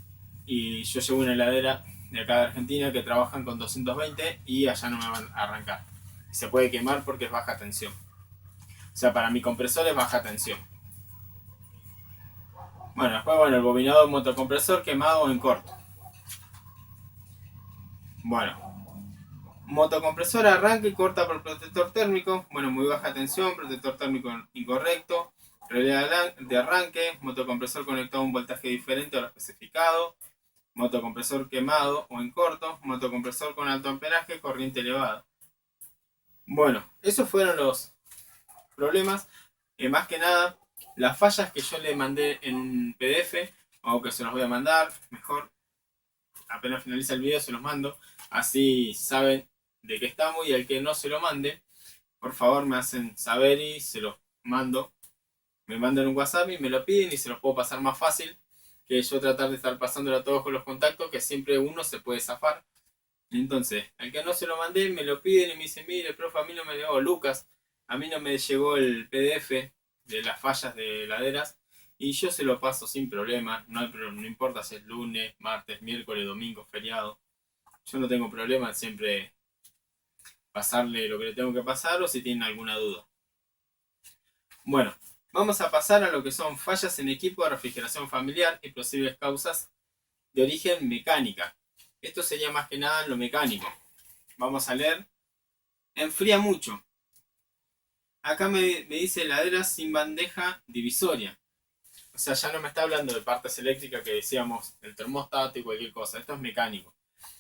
y yo llevo una heladera de acá de Argentina que trabajan con 220 y allá no me van a arrancar. Se puede quemar porque es baja tensión. O sea, para mi compresor es baja tensión. Bueno, después el bobinado motocompresor quemado en corto. Bueno, motocompresor arranque y corta por protector térmico. Bueno, muy baja tensión, protector térmico incorrecto. Relé de arranque, motocompresor conectado a un voltaje diferente a lo especificado. Motocompresor quemado o en corto. Motocompresor con alto amperaje, corriente elevada. Bueno, esos fueron los problemas. Más que nada, las fallas que yo le mandé en un PDF, o que se los voy a mandar, mejor, apenas finaliza el video se los mando, así saben de qué estamos, y al que no se lo mande, por favor me hacen saber y se los mando. Me mandan un WhatsApp y me lo piden y se los puedo pasar más fácil que yo tratar de estar pasándolo a todos con los contactos, que siempre uno se puede zafar. Entonces, al que no se lo mandé, me lo piden y me dicen, mire, profe, a mí no me llegó, Lucas, a mí no me llegó el PDF de las fallas de heladeras, y yo se lo paso sin problema, no importa si es lunes, martes, miércoles, domingo, feriado. Yo no tengo problema en siempre pasarle lo que le tengo que pasar, o si tienen alguna duda. Bueno, vamos a pasar a lo que son fallas en equipo de refrigeración familiar y posibles causas de origen mecánica. Esto sería más que nada lo mecánico. Vamos a leer. Enfría mucho. Acá me dice heladera sin bandeja divisoria. O sea, ya no me está hablando de partes eléctricas que decíamos, el termostato y cualquier cosa. Esto es mecánico.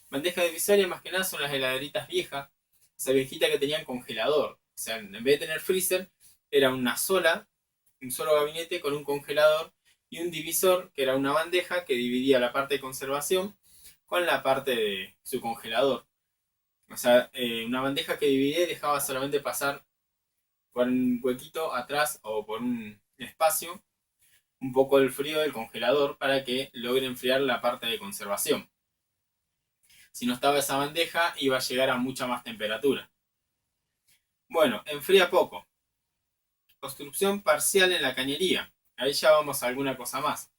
Bandeja divisoria más que nada son las heladeritas viejas. Esa viejita que tenían congelador. sea, en vez de tener freezer, era un solo gabinete con un congelador y un divisor, que era una bandeja que dividía la parte de conservación con la parte de su congelador. O sea, una bandeja que dividía y dejaba solamente pasar por un huequito atrás o por un espacio un poco el frío del congelador para que logre enfriar la parte de conservación. Si no estaba esa bandeja, iba a llegar a mucha más temperatura. Bueno, enfría poco. Obstrucción parcial en la cañería. Ahí ya vamos a alguna cosa más.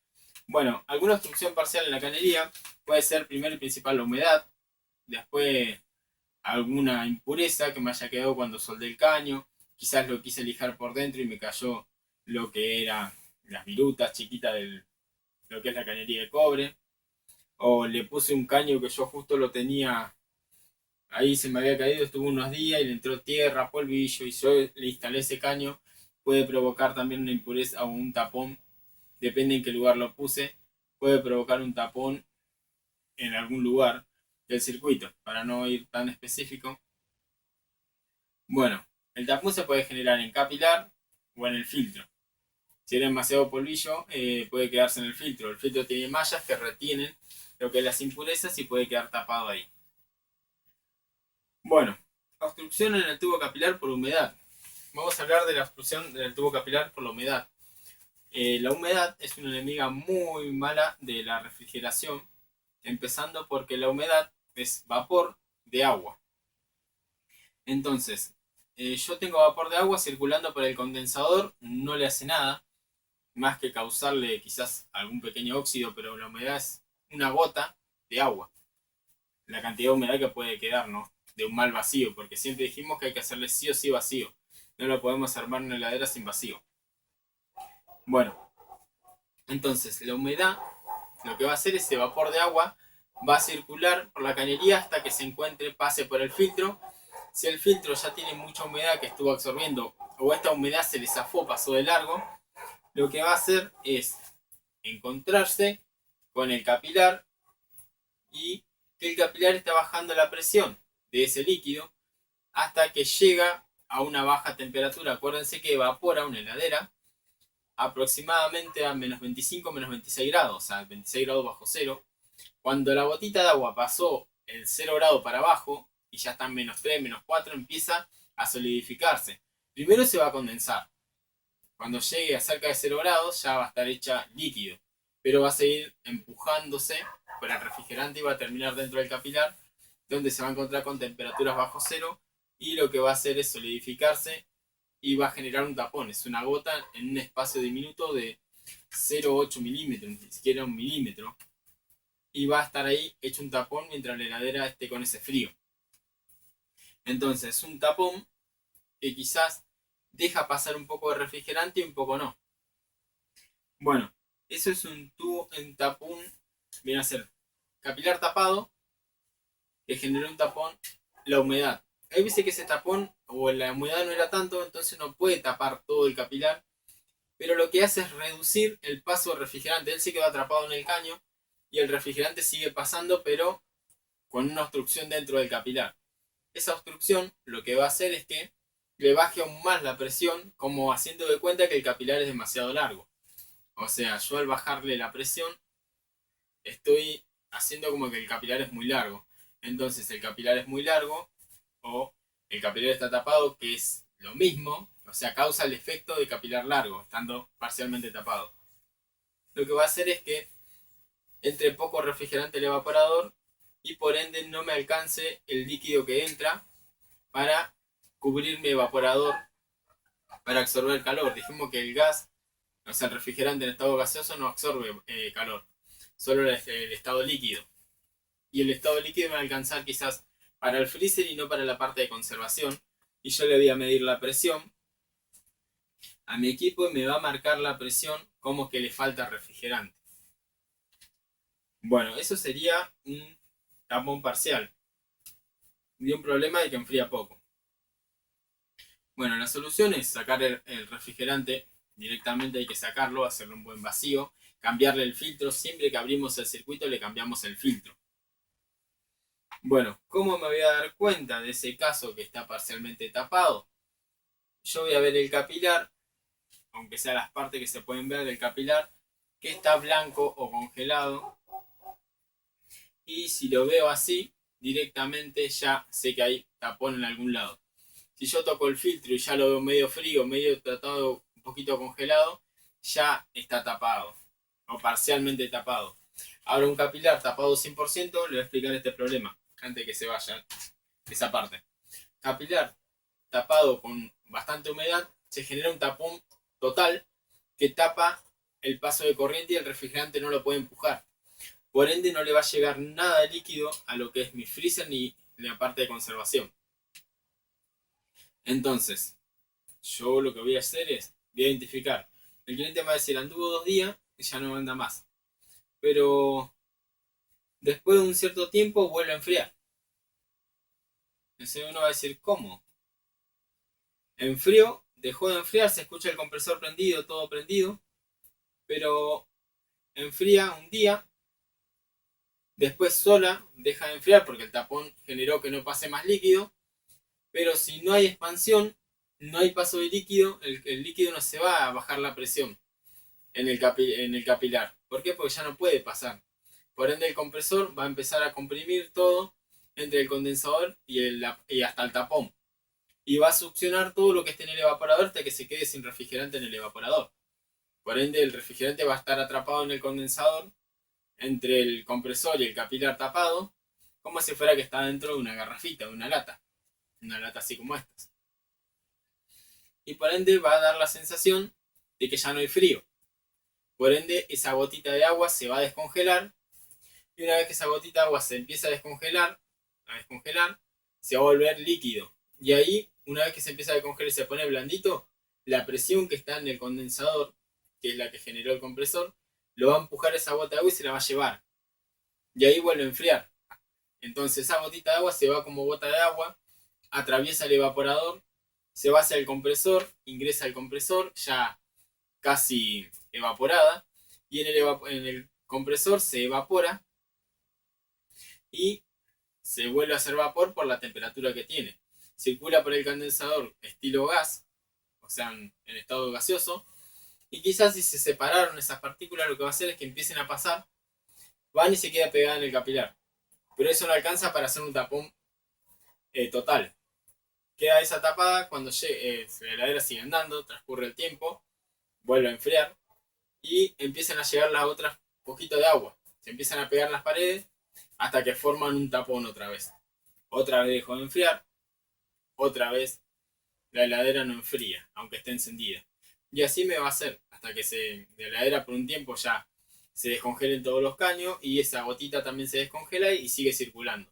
Bueno, alguna obstrucción parcial en la cañería puede ser primero y principal la humedad, después alguna impureza que me haya quedado cuando soldé el caño, quizás lo quise lijar por dentro y me cayó lo que eran las virutas chiquitas de lo que es la cañería de cobre, o le puse un caño que yo justo lo tenía ahí, se me había caído, estuvo unos días y le entró tierra, polvillo y yo le instalé ese caño, puede provocar también una impureza o un tapón, depende en qué lugar lo puse, puede provocar un tapón en algún lugar del circuito, para no ir tan específico. Bueno, el tapón se puede generar en capilar o en el filtro. Si era demasiado polvillo, puede quedarse en el filtro. El filtro tiene mallas que retienen lo que es las impurezas y puede quedar tapado ahí. Bueno, obstrucción en el tubo capilar por humedad. Vamos a hablar de la obstrucción del tubo capilar por la humedad. La humedad es una enemiga muy mala de la refrigeración, empezando porque la humedad es vapor de agua. Entonces, yo tengo vapor de agua circulando por el condensador, no le hace nada, más que causarle quizás algún pequeño óxido, pero la humedad es una gota de agua. La cantidad de humedad que puede quedar, ¿no? De un mal vacío, porque siempre dijimos que hay que hacerle sí o sí vacío. No lo podemos armar en una heladera sin vacío. Bueno, entonces la humedad, lo que va a hacer es ese vapor de agua, va a circular por la cañería hasta que se encuentre, pase por el filtro. Si el filtro ya tiene mucha humedad que estuvo absorbiendo, o esta humedad se le zafó, pasó de largo, lo que va a hacer es encontrarse con el capilar y que el capilar está bajando la presión de ese líquido hasta que llega a una baja temperatura. Acuérdense que evapora una heladera aproximadamente a menos 25, menos 26 grados, o sea, 26 grados bajo cero. Cuando la gotita de agua pasó el 0 grado para abajo y ya está en menos 3, menos 4, empieza a solidificarse. Primero se va a condensar. Cuando llegue a cerca de 0 grados ya va a estar hecha líquido, pero va a seguir empujándose por el refrigerante y va a terminar dentro del capilar, donde se va a encontrar con temperaturas bajo cero y lo que va a hacer es solidificarse y va a generar un tapón. Es una gota en un espacio diminuto de 0,8 milímetros, ni siquiera un milímetro, y va a estar ahí hecho un tapón mientras la heladera esté con ese frío. Entonces, un tapón que quizás deja pasar un poco de refrigerante y un poco no. Bueno, eso es un tubo, en tapón, viene a ser capilar tapado, que generó un tapón, la humedad. Hay veces que ese tapón o la humedad no era tanto, entonces no puede tapar todo el capilar, pero lo que hace es reducir el paso del refrigerante. Él se quedó atrapado en el caño y el refrigerante sigue pasando, pero con una obstrucción dentro del capilar. Esa obstrucción lo que va a hacer es que le baje aún más la presión, como haciendo de cuenta que el capilar es demasiado largo. O sea, yo al bajarle la presión, estoy haciendo como que el capilar es muy largo. Entonces el capilar es muy largo, o el capilar está tapado, que es lo mismo, o sea, causa el efecto de capilar largo, estando parcialmente tapado. Lo que va a hacer es que entre poco refrigerante al evaporador y por ende no me alcance el líquido que entra para cubrir mi evaporador, para absorber calor. Dijimos que el gas, o sea, el refrigerante en estado gaseoso no absorbe calor, solo el estado líquido. Y el estado líquido me va a alcanzar quizás para el freezer y no para la parte de conservación. Y yo le voy a medir la presión a mi equipo y me va a marcar la presión como que le falta refrigerante. Bueno, eso sería un tapón parcial de un problema de que enfría poco. Bueno, la solución es sacar el refrigerante directamente, hay que sacarlo, hacerle un buen vacío, cambiarle el filtro. Siempre que abrimos el circuito le cambiamos el filtro. Bueno, ¿cómo me voy a dar cuenta de ese caso que está parcialmente tapado? yo voy a ver el capilar, aunque sea las partes que se pueden ver del capilar, que está blanco o congelado. Y si lo veo así, directamente ya sé que hay tapón en algún lado. Si yo toco el filtro y ya lo veo medio frío, medio tratado, un poquito congelado, ya está tapado o parcialmente tapado. Ahora un capilar tapado 100%, le voy a explicar este problema antes de que se vaya esa parte. Capilar tapado con bastante humedad, se genera un tapón total que tapa el paso de corriente y el refrigerante no lo puede empujar. Por ende no le va a llegar nada de líquido a lo que es mi freezer ni la parte de conservación. Entonces, yo lo que voy a hacer es, voy a identificar. El cliente me va a decir, anduvo 2 días y ya no anda más. Pero después de un cierto tiempo vuelve a enfriar. Entonces uno va a decir, ¿cómo? Enfrió, dejó de enfriar, se escucha el compresor prendido, todo prendido, pero enfría un día, después sola deja de enfriar porque el tapón generó que no pase más líquido, pero si no hay expansión, no hay paso de líquido, el líquido no se va a bajar la presión en el capilar. ¿Por qué? Porque ya no puede pasar. Por ende el compresor va a empezar a comprimir todo entre el condensador y hasta el tapón. Y va a succionar todo lo que esté en el evaporador hasta que se quede sin refrigerante en el evaporador. Por ende el refrigerante va a estar atrapado en el condensador entre el compresor y el capilar tapado, como si fuera que está dentro de una garrafita, de una lata así como estas. Y por ende va a dar la sensación de que ya no hay frío. Por ende esa gotita de agua se va a descongelar y una vez que esa gotita de agua se empieza a descongelar, se va a volver líquido. Y ahí, una vez que se empieza a descongelar y se pone blandito, la presión que está en el condensador, que es la que generó el compresor, lo va a empujar esa gota de agua y se la va a llevar. Y ahí vuelve a enfriar. Entonces esa gotita de agua se va como gota de agua, atraviesa el evaporador, se va hacia el compresor, ingresa al compresor ya casi evaporada, y en el compresor se evapora y se vuelve a hacer vapor por la temperatura que tiene. Circula por el condensador estilo gas, o sea, en estado gaseoso, y quizás si se separaron esas partículas, lo que va a hacer es que empiecen a pasar, van y se queda pegada en el capilar. Pero eso no alcanza para hacer un tapón total. Queda esa tapada cuando la heladera sigue andando, transcurre el tiempo, vuelve a enfriar y empiezan a llegar las otras poquitos de agua. Se empiezan a pegar las paredes hasta que forman un tapón otra vez. Otra vez dejó de enfriar, otra vez la heladera no enfría, aunque esté encendida. Y así me va a hacer hasta que la heladera por un tiempo ya se descongelen todos los caños y esa gotita también se descongela y sigue circulando.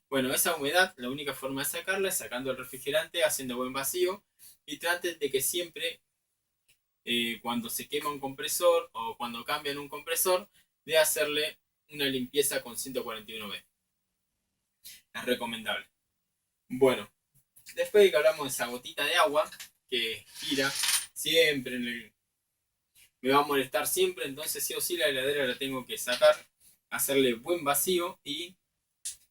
Bueno, esa humedad, la única forma de sacarla es sacando el refrigerante, haciendo buen vacío y traten de que siempre cuando se quema un compresor o cuando cambian un compresor, de hacerle una limpieza con 141B. Es recomendable. Bueno, después de que hablamos de esa gotita de agua que gira siempre me va a molestar siempre, entonces sí o sí la heladera la tengo que sacar, hacerle buen vacío y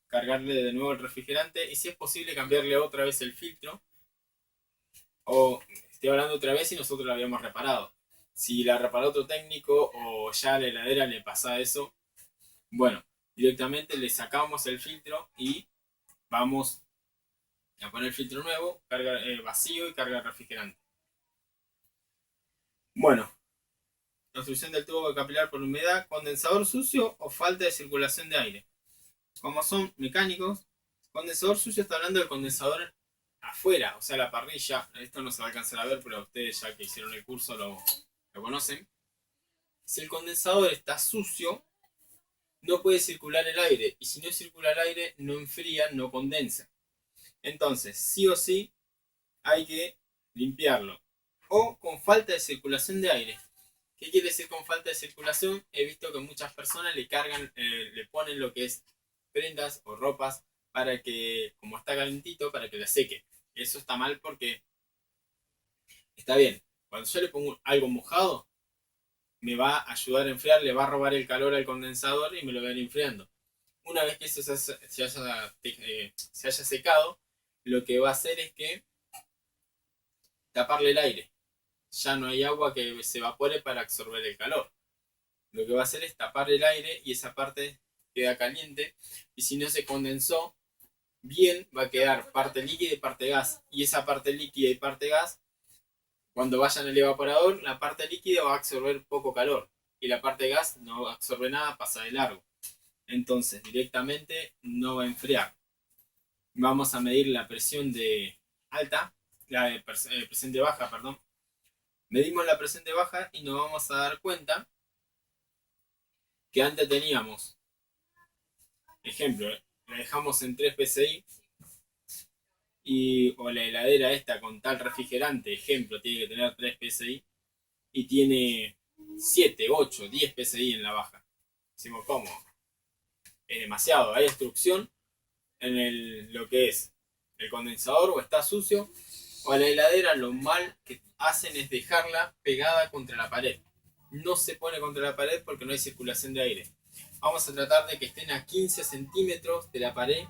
cargarle de nuevo el refrigerante y si es posible cambiarle otra vez el filtro o estoy hablando otra vez y nosotros la habíamos reparado. Si la reparó otro técnico o ya a la heladera le pasa eso, bueno, directamente le sacamos el filtro y vamos a poner el filtro nuevo, carga vacío y carga refrigerante. Bueno, obstrucción del tubo capilar por humedad, condensador sucio o falta de circulación de aire. Como son mecánicos, condensador sucio está hablando del condensador afuera, o sea, la parrilla. Esto no se va a alcanzar a ver, pero ustedes ya que hicieron el curso lo conocen. Si el condensador está sucio, no puede circular el aire. Y si no circula el aire, no enfría, no condensa. Entonces, sí o sí, hay que limpiarlo. O con falta de circulación de aire. ¿Qué quiere decir con falta de circulación? He visto que muchas personas le cargan, le ponen lo que es prendas o ropas para que, como está calentito, para que la seque. Eso está mal porque está bien. Cuando yo le pongo algo mojado, me va a ayudar a enfriar, le va a robar el calor al condensador y me lo va a ir enfriando. Una vez que eso se haya secado, lo que va a hacer es que taparle el aire. Ya no hay agua que se evapore para absorber el calor. Lo que va a hacer es tapar el aire y esa parte queda caliente. Y si no se condensó bien, va a quedar parte líquida y parte gas. Y esa parte líquida y parte gas, cuando vayan al evaporador, la parte líquida va a absorber poco calor. Y la parte gas no absorbe nada, pasa de largo. Entonces directamente no va a enfriar. Vamos a medir la presión de alta, la de presión de baja, perdón. Medimos la presión de baja y nos vamos a dar cuenta que antes teníamos, ejemplo, la dejamos en 3 psi o la heladera esta con tal refrigerante, ejemplo, tiene que tener 3 psi y tiene 7, 8, 10 psi en la baja. Decimos, ¿cómo? Es demasiado, hay obstrucción en lo que es el condensador o está sucio, o a la heladera lo mal que hacen es dejarla pegada contra la pared. No se pone contra la pared porque no hay circulación de aire. Vamos a tratar de que estén a 15 centímetros de la pared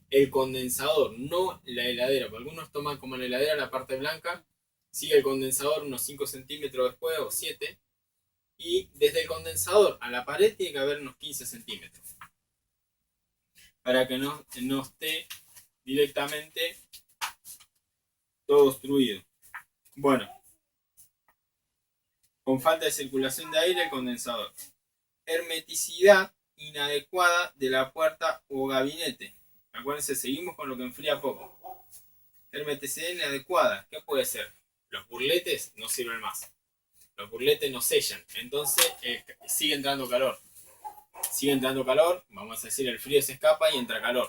el condensador, no la heladera. Porque algunos toman como la heladera la parte blanca, sigue el condensador unos 5 centímetros después o 7, y desde el condensador a la pared tiene que haber unos 15 centímetros. Para que no esté directamente todo obstruido. Bueno, con falta de circulación de aire el condensador. Hermeticidad inadecuada de la puerta o gabinete. Acuérdense, seguimos con lo que enfría poco. Hermeticidad inadecuada, ¿qué puede ser? Los burletes no sirven más. Los burletes no sellan, entonces sigue entrando calor. Sigue entrando calor, vamos a decir, el frío se escapa y entra calor.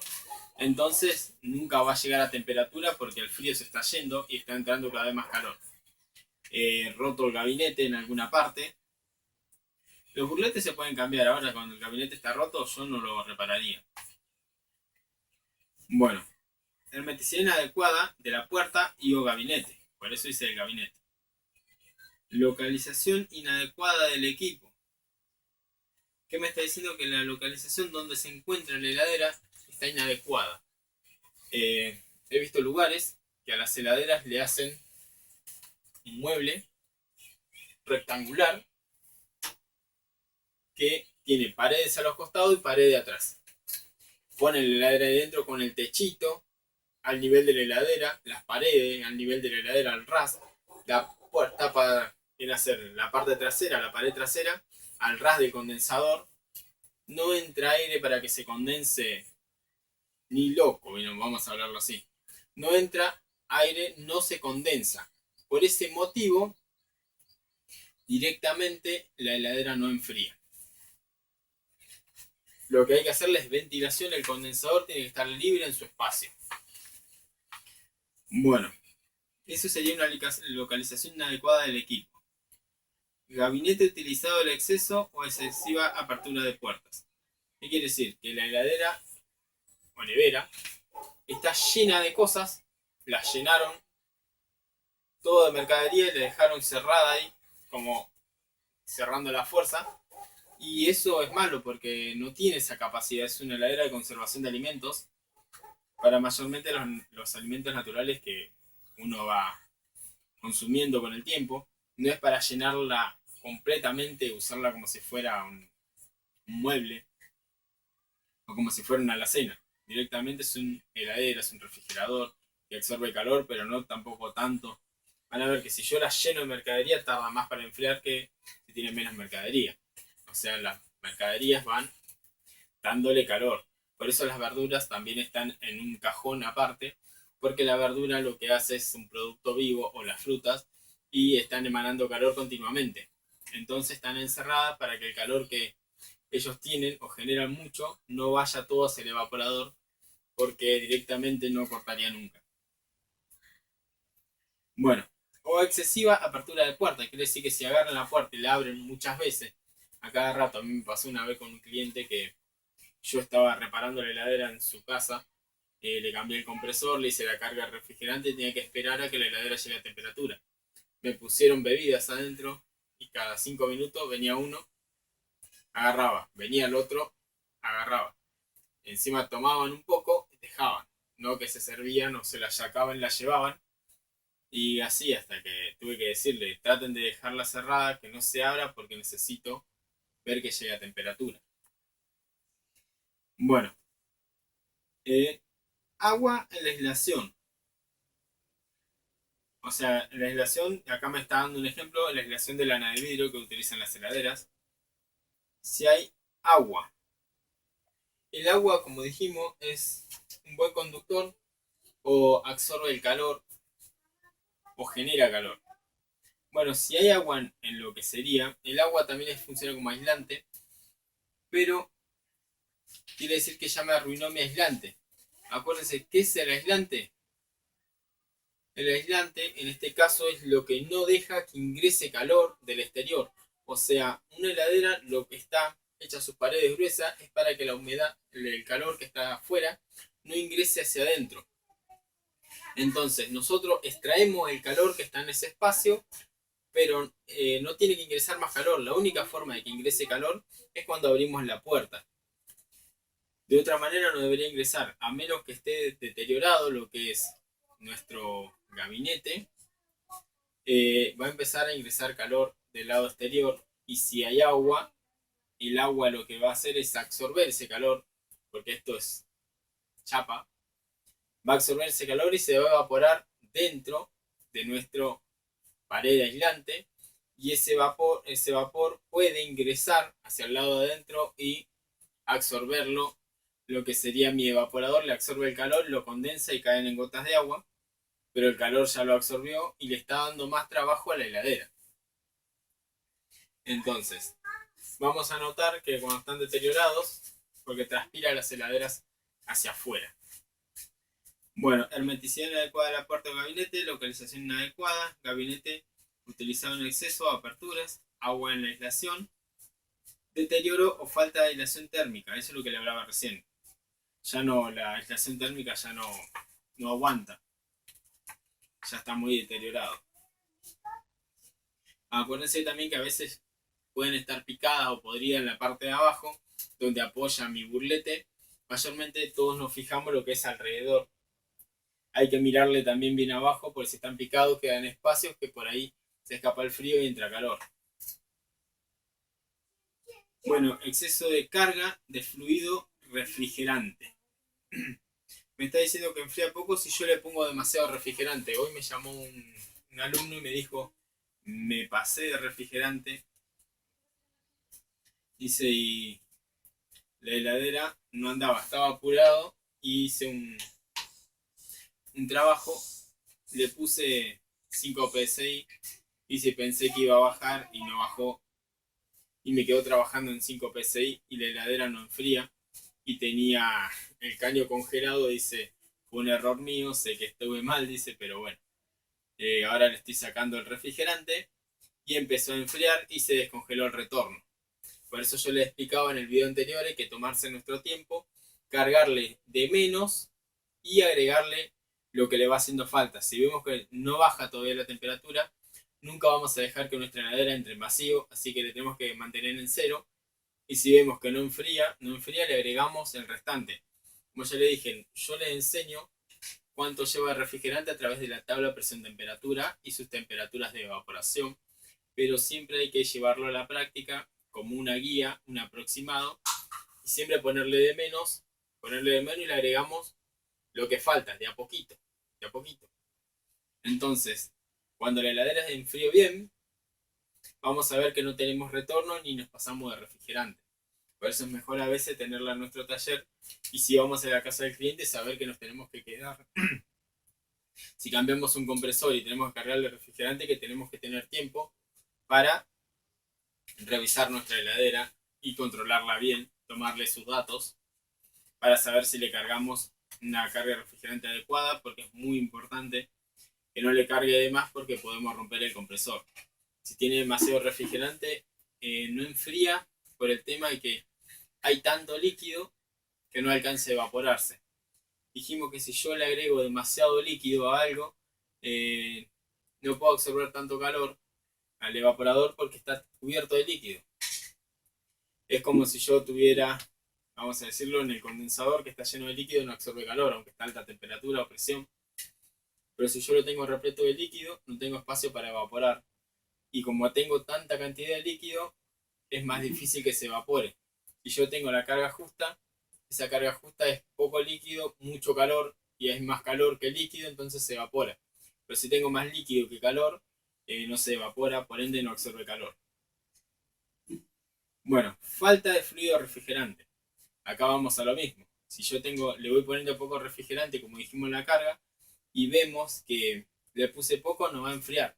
Entonces nunca va a llegar a temperatura porque el frío se está yendo y está entrando cada vez más calor. Roto el gabinete en alguna parte. Los burletes se pueden cambiar. Ahora cuando el gabinete está roto yo no lo repararía. Bueno, hermeticidad inadecuada de la puerta y o gabinete. Por eso hice el gabinete. Localización inadecuada del equipo. ¿Qué me está diciendo? Que la localización donde se encuentra la heladera está inadecuada. He visto lugares que a las heladeras le hacen un mueble rectangular que tiene paredes a los costados y pared de atrás. Ponen la heladera dentro con el techito al nivel de la heladera, las paredes al nivel de la heladera al ras, la puerta viene a ser la parte trasera, la pared trasera, al ras del condensador. No entra aire para que se condense ni loco, bueno, vamos a hablarlo así. No entra aire, no se condensa. Por ese motivo, directamente la heladera no enfría. Lo que hay que hacerle es ventilación, el condensador tiene que estar libre en su espacio. Bueno, eso sería una localización inadecuada del equipo. Gabinete utilizado el exceso o excesiva apertura de puertas. ¿Qué quiere decir? Que la heladera o nevera está llena de cosas, la llenaron todo de mercadería y la dejaron cerrada ahí, como cerrando la fuerza. Y eso es malo porque no tiene esa capacidad. Es una heladera de conservación de alimentos para mayormente los alimentos naturales que uno va consumiendo con el tiempo. No es para llenarla completamente, usarla como si fuera un mueble o como si fuera una alacena. Directamente es un heladera, es un refrigerador que absorbe calor, pero no tampoco tanto. Van a ver que si yo la lleno de mercadería tarda más para enfriar que si tiene menos mercadería. O sea, las mercaderías van dándole calor. Por eso las verduras también están en un cajón aparte, porque la verdura lo que hace es un producto vivo, o las frutas, y están emanando calor continuamente. Entonces están encerradas para que el calor que ellos tienen o generan mucho no vaya todo hacia el evaporador, porque directamente no cortaría nunca. Bueno, o excesiva apertura de puerta, quiere decir que si agarran la puerta y la abren muchas veces, a cada rato. A mí me pasó una vez con un cliente que yo estaba reparando la heladera en su casa, le cambié el compresor, le hice la carga del refrigerante y tenía que esperar a que la heladera llegue a temperatura. Me pusieron bebidas adentro y cada 5 minutos venía uno, agarraba, venía el otro, agarraba. Encima tomaban un poco y dejaban, no que se servían o se la sacaban y la llevaban. Y así hasta que tuve que decirle, traten de dejarla cerrada, que no se abra porque necesito ver que llegue a temperatura. Bueno, agua en la aislación. O sea, la aislación, acá me está dando un ejemplo, la aislación de lana de vidrio que utilizan las heladeras. Si hay agua, el agua, como dijimos, es un buen conductor o absorbe el calor o genera calor. Bueno, si hay agua en lo que sería, el agua también funciona como aislante, pero quiere decir que ya me arruinó mi aislante. Acuérdense, ¿qué es el aislante? El aislante en este caso es lo que no deja que ingrese calor del exterior. O sea, una heladera lo que está hecha sus paredes gruesas es para que la humedad, el calor que está afuera, no ingrese hacia adentro. Entonces nosotros extraemos el calor que está en ese espacio, pero no tiene que ingresar más calor. La única forma de que ingrese calor es cuando abrimos la puerta. De otra manera no debería ingresar, a menos que esté deteriorado lo que es nuestro gabinete. Va a empezar a ingresar calor del lado exterior, y si hay agua, el agua lo que va a hacer es absorber ese calor, porque esto es chapa, va a absorber ese calor y se va a evaporar dentro de nuestro pared aislante, y ese vapor puede ingresar hacia el lado de adentro y absorberlo. Lo que sería mi evaporador le absorbe el calor, lo condensa y caen en gotas de agua, pero el calor ya lo absorbió y le está dando más trabajo a la heladera. Entonces, vamos a notar que cuando están deteriorados, porque transpira las heladeras hacia afuera. Bueno, hermeticidad inadecuada de la puerta o gabinete, localización inadecuada, gabinete utilizado en exceso, aperturas, agua en la aislación, deterioro o falta de aislación térmica, eso es lo que le hablaba recién. Ya no, la aislación térmica ya no aguanta, ya está muy deteriorado. Acuérdense también que a veces pueden estar picadas o podridas en la parte de abajo, donde apoya mi burlete. Mayormente todos nos fijamos lo que es alrededor. Hay que mirarle también bien abajo, porque si están picados quedan espacios que por ahí se escapa el frío y entra calor. Bueno, exceso de carga de fluido refrigerante. Me está diciendo que enfría poco si yo le pongo demasiado refrigerante. Hoy me llamó un alumno y me dijo, me pasé de refrigerante. Dice, y la heladera no andaba, estaba apurado y hice un trabajo, le puse 5 PSI y si pensé que iba a bajar y no bajó, y me quedó trabajando en 5 PSI y la heladera no enfría y tenía el caño congelado. Dice, fue un error mío, sé que estuve mal, dice, pero bueno, ahora le estoy sacando el refrigerante y empezó a enfriar y se descongeló el retorno. Por eso yo les explicaba en el video anterior, hay que tomarse nuestro tiempo, cargarle de menos y agregarle lo que le va haciendo falta. Si vemos que no baja todavía la temperatura, nunca vamos a dejar que nuestra heladera entre en vacío, así que le tenemos que mantener en cero. Y si vemos que no enfría, le agregamos el restante. Como ya le dije, yo les enseño cuánto lleva el refrigerante a través de la tabla presión-temperatura y sus temperaturas de evaporación, pero siempre hay que llevarlo a la práctica como una guía, un aproximado, y siempre ponerle de menos y le agregamos lo que falta, de a poquito, de a poquito. Entonces, cuando la heladera enfríe bien, vamos a ver que no tenemos retorno ni nos pasamos de refrigerante. Por eso es mejor a veces tenerla en nuestro taller, y si vamos a la casa del cliente, saber que nos tenemos que quedar. Si cambiamos un compresor y tenemos que cargarle refrigerante, que tenemos que tener tiempo para revisar nuestra heladera y controlarla bien, tomarle sus datos para saber si le cargamos una carga de refrigerante adecuada, porque es muy importante que no le cargue de más porque podemos romper el compresor. Si tiene demasiado refrigerante, no enfría por el tema de que hay tanto líquido que no alcance a evaporarse. Dijimos que si yo le agrego demasiado líquido a algo, no puedo absorber tanto calor al evaporador porque está cubierto de líquido. Es como si yo tuviera, vamos a decirlo, en el condensador que está lleno de líquido, no absorbe calor, aunque está a alta temperatura o presión. Pero si yo lo tengo repleto de líquido, no tengo espacio para evaporar. Y como tengo tanta cantidad de líquido, es más difícil que se evapore. Si yo tengo la carga justa, esa carga justa es poco líquido, mucho calor, y es más calor que líquido, entonces se evapora. Pero si tengo más líquido que calor, no se evapora, por ende no absorbe calor. Bueno, falta de fluido refrigerante. Acá vamos a lo mismo. Si yo le voy poniendo poco refrigerante, como dijimos en la carga, y vemos que le puse poco, no va a enfriar.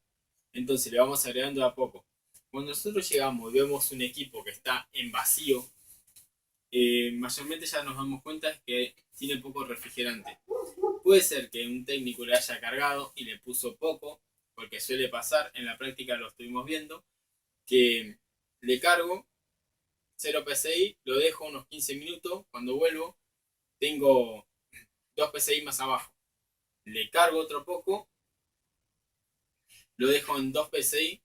Entonces le vamos agregando a poco. Cuando nosotros llegamos y vemos un equipo que está en vacío, mayormente ya nos damos cuenta que tiene poco refrigerante. Puede ser que un técnico le haya cargado y le puso poco, porque suele pasar, en la práctica lo estuvimos viendo, que le cargo 0 PSI, lo dejo unos 15 minutos, cuando vuelvo tengo 2 PSI más abajo. Le cargo otro poco, lo dejo en 2 PSI,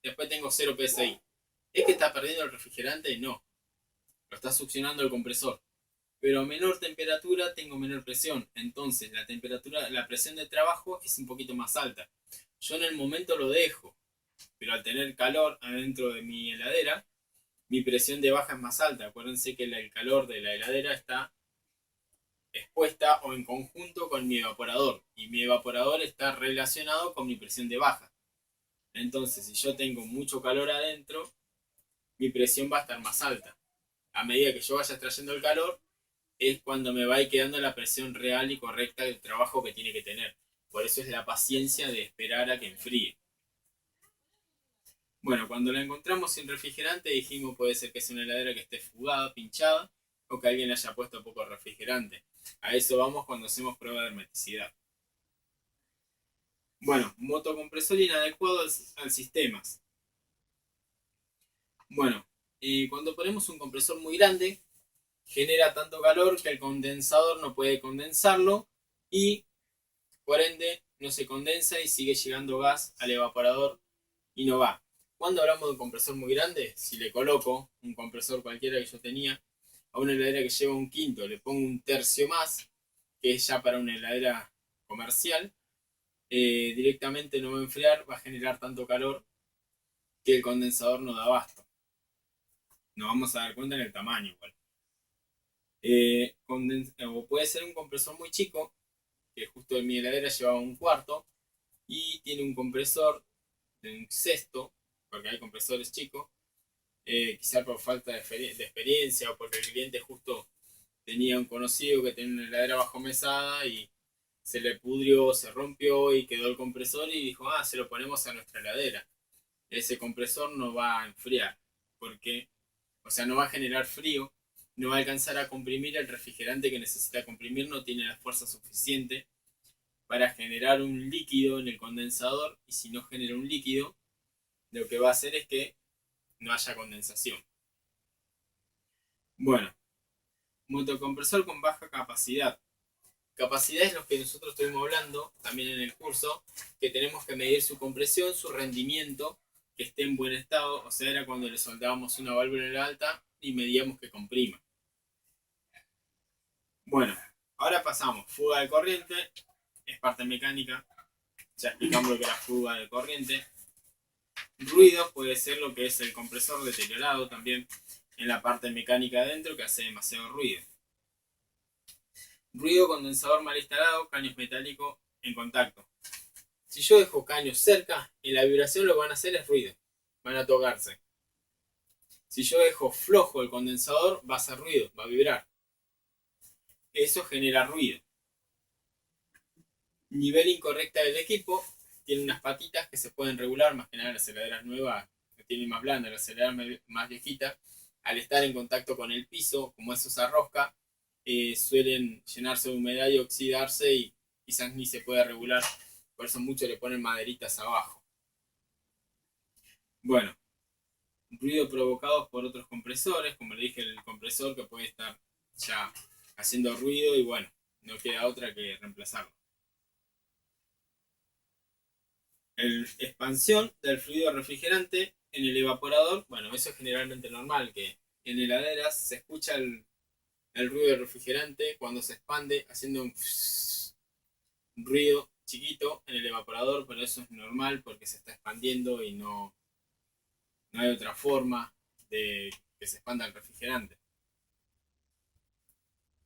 después tengo 0 PSI. ¿Es que está perdiendo el refrigerante? No, lo está succionando el compresor. Pero a menor temperatura tengo menor presión, entonces la presión de trabajo es un poquito más alta. Yo en el momento lo dejo, pero al tener calor adentro de mi heladera, mi presión de baja es más alta. Acuérdense que el calor de la heladera está expuesta o en conjunto con mi evaporador, y mi evaporador está relacionado con mi presión de baja. Entonces, si yo tengo mucho calor adentro, mi presión va a estar más alta. A medida que yo vaya extrayendo el calor, es cuando me va a ir quedando la presión real y correcta del trabajo que tiene que tener. Por eso es la paciencia de esperar a que enfríe. Bueno, cuando la encontramos sin refrigerante, dijimos puede ser que sea una heladera que esté fugada, pinchada, o que alguien le haya puesto poco refrigerante. A eso vamos cuando hacemos prueba de hermeticidad. Bueno, motocompresor inadecuado al sistema. Bueno, cuando ponemos un compresor muy grande, genera tanto calor que el condensador no puede condensarlo y por ende no se condensa y sigue llegando gas al evaporador y no va. Cuando hablamos de un compresor muy grande, si le coloco un compresor cualquiera que yo tenía a una heladera que lleva un quinto, le pongo un tercio más, que es ya para una heladera comercial, directamente no va a enfriar, va a generar tanto calor que el condensador no da abasto. Nos vamos a dar cuenta en el tamaño igual. O puede ser un compresor muy chico, que justo en mi heladera llevaba un cuarto, y tiene un compresor de un sexto, porque hay compresores chicos, quizá por falta de experiencia o porque el cliente justo tenía un conocido que tenía una heladera bajo mesada y se le pudrió, se rompió y quedó el compresor y dijo, se lo ponemos a nuestra heladera. Ese compresor no va a enfriar, porque, o sea, no va a generar frío, no va a alcanzar a comprimir el refrigerante que necesita comprimir, no tiene la fuerza suficiente para generar un líquido en el condensador, y si no genera un líquido, lo que va a hacer es que no haya condensación. Bueno, motocompresor con baja capacidad. Capacidad es lo que nosotros estuvimos hablando también en el curso, que tenemos que medir su compresión, su rendimiento, que esté en buen estado, o sea, era cuando le soldábamos una válvula alta y medíamos que comprima. Bueno, ahora pasamos, fuga de corriente, es parte mecánica, ya explicamos lo que es la fuga de corriente. Ruido puede ser lo que es el compresor deteriorado también en la parte mecánica adentro que hace demasiado ruido. Ruido, condensador mal instalado, caños metálicos en contacto. Si yo dejo caños cerca, en la vibración lo que van a hacer es ruido, van a tocarse. Si yo dejo flojo el condensador, va a hacer ruido, va a vibrar. Eso genera ruido. Nivel incorrecta del equipo, tiene unas patitas que se pueden regular, más que nada las heladeras nuevas que tienen más blandas, las heladeras más viejitas, al estar en contacto con el piso, como eso se arrosca, suelen llenarse de humedad y oxidarse y quizás ni se puede regular, por eso muchos le ponen maderitas abajo. Bueno, ruido provocados por otros compresores, como le dije, el compresor que puede estar ya haciendo ruido y bueno, no queda otra que reemplazarlo. Expansión del fluido refrigerante en el evaporador, bueno, eso es generalmente normal, que en heladeras se escucha el ruido del refrigerante cuando se expande haciendo un ruido chiquito en el evaporador, pero eso es normal porque se está expandiendo y no hay otra forma de que se expanda el refrigerante.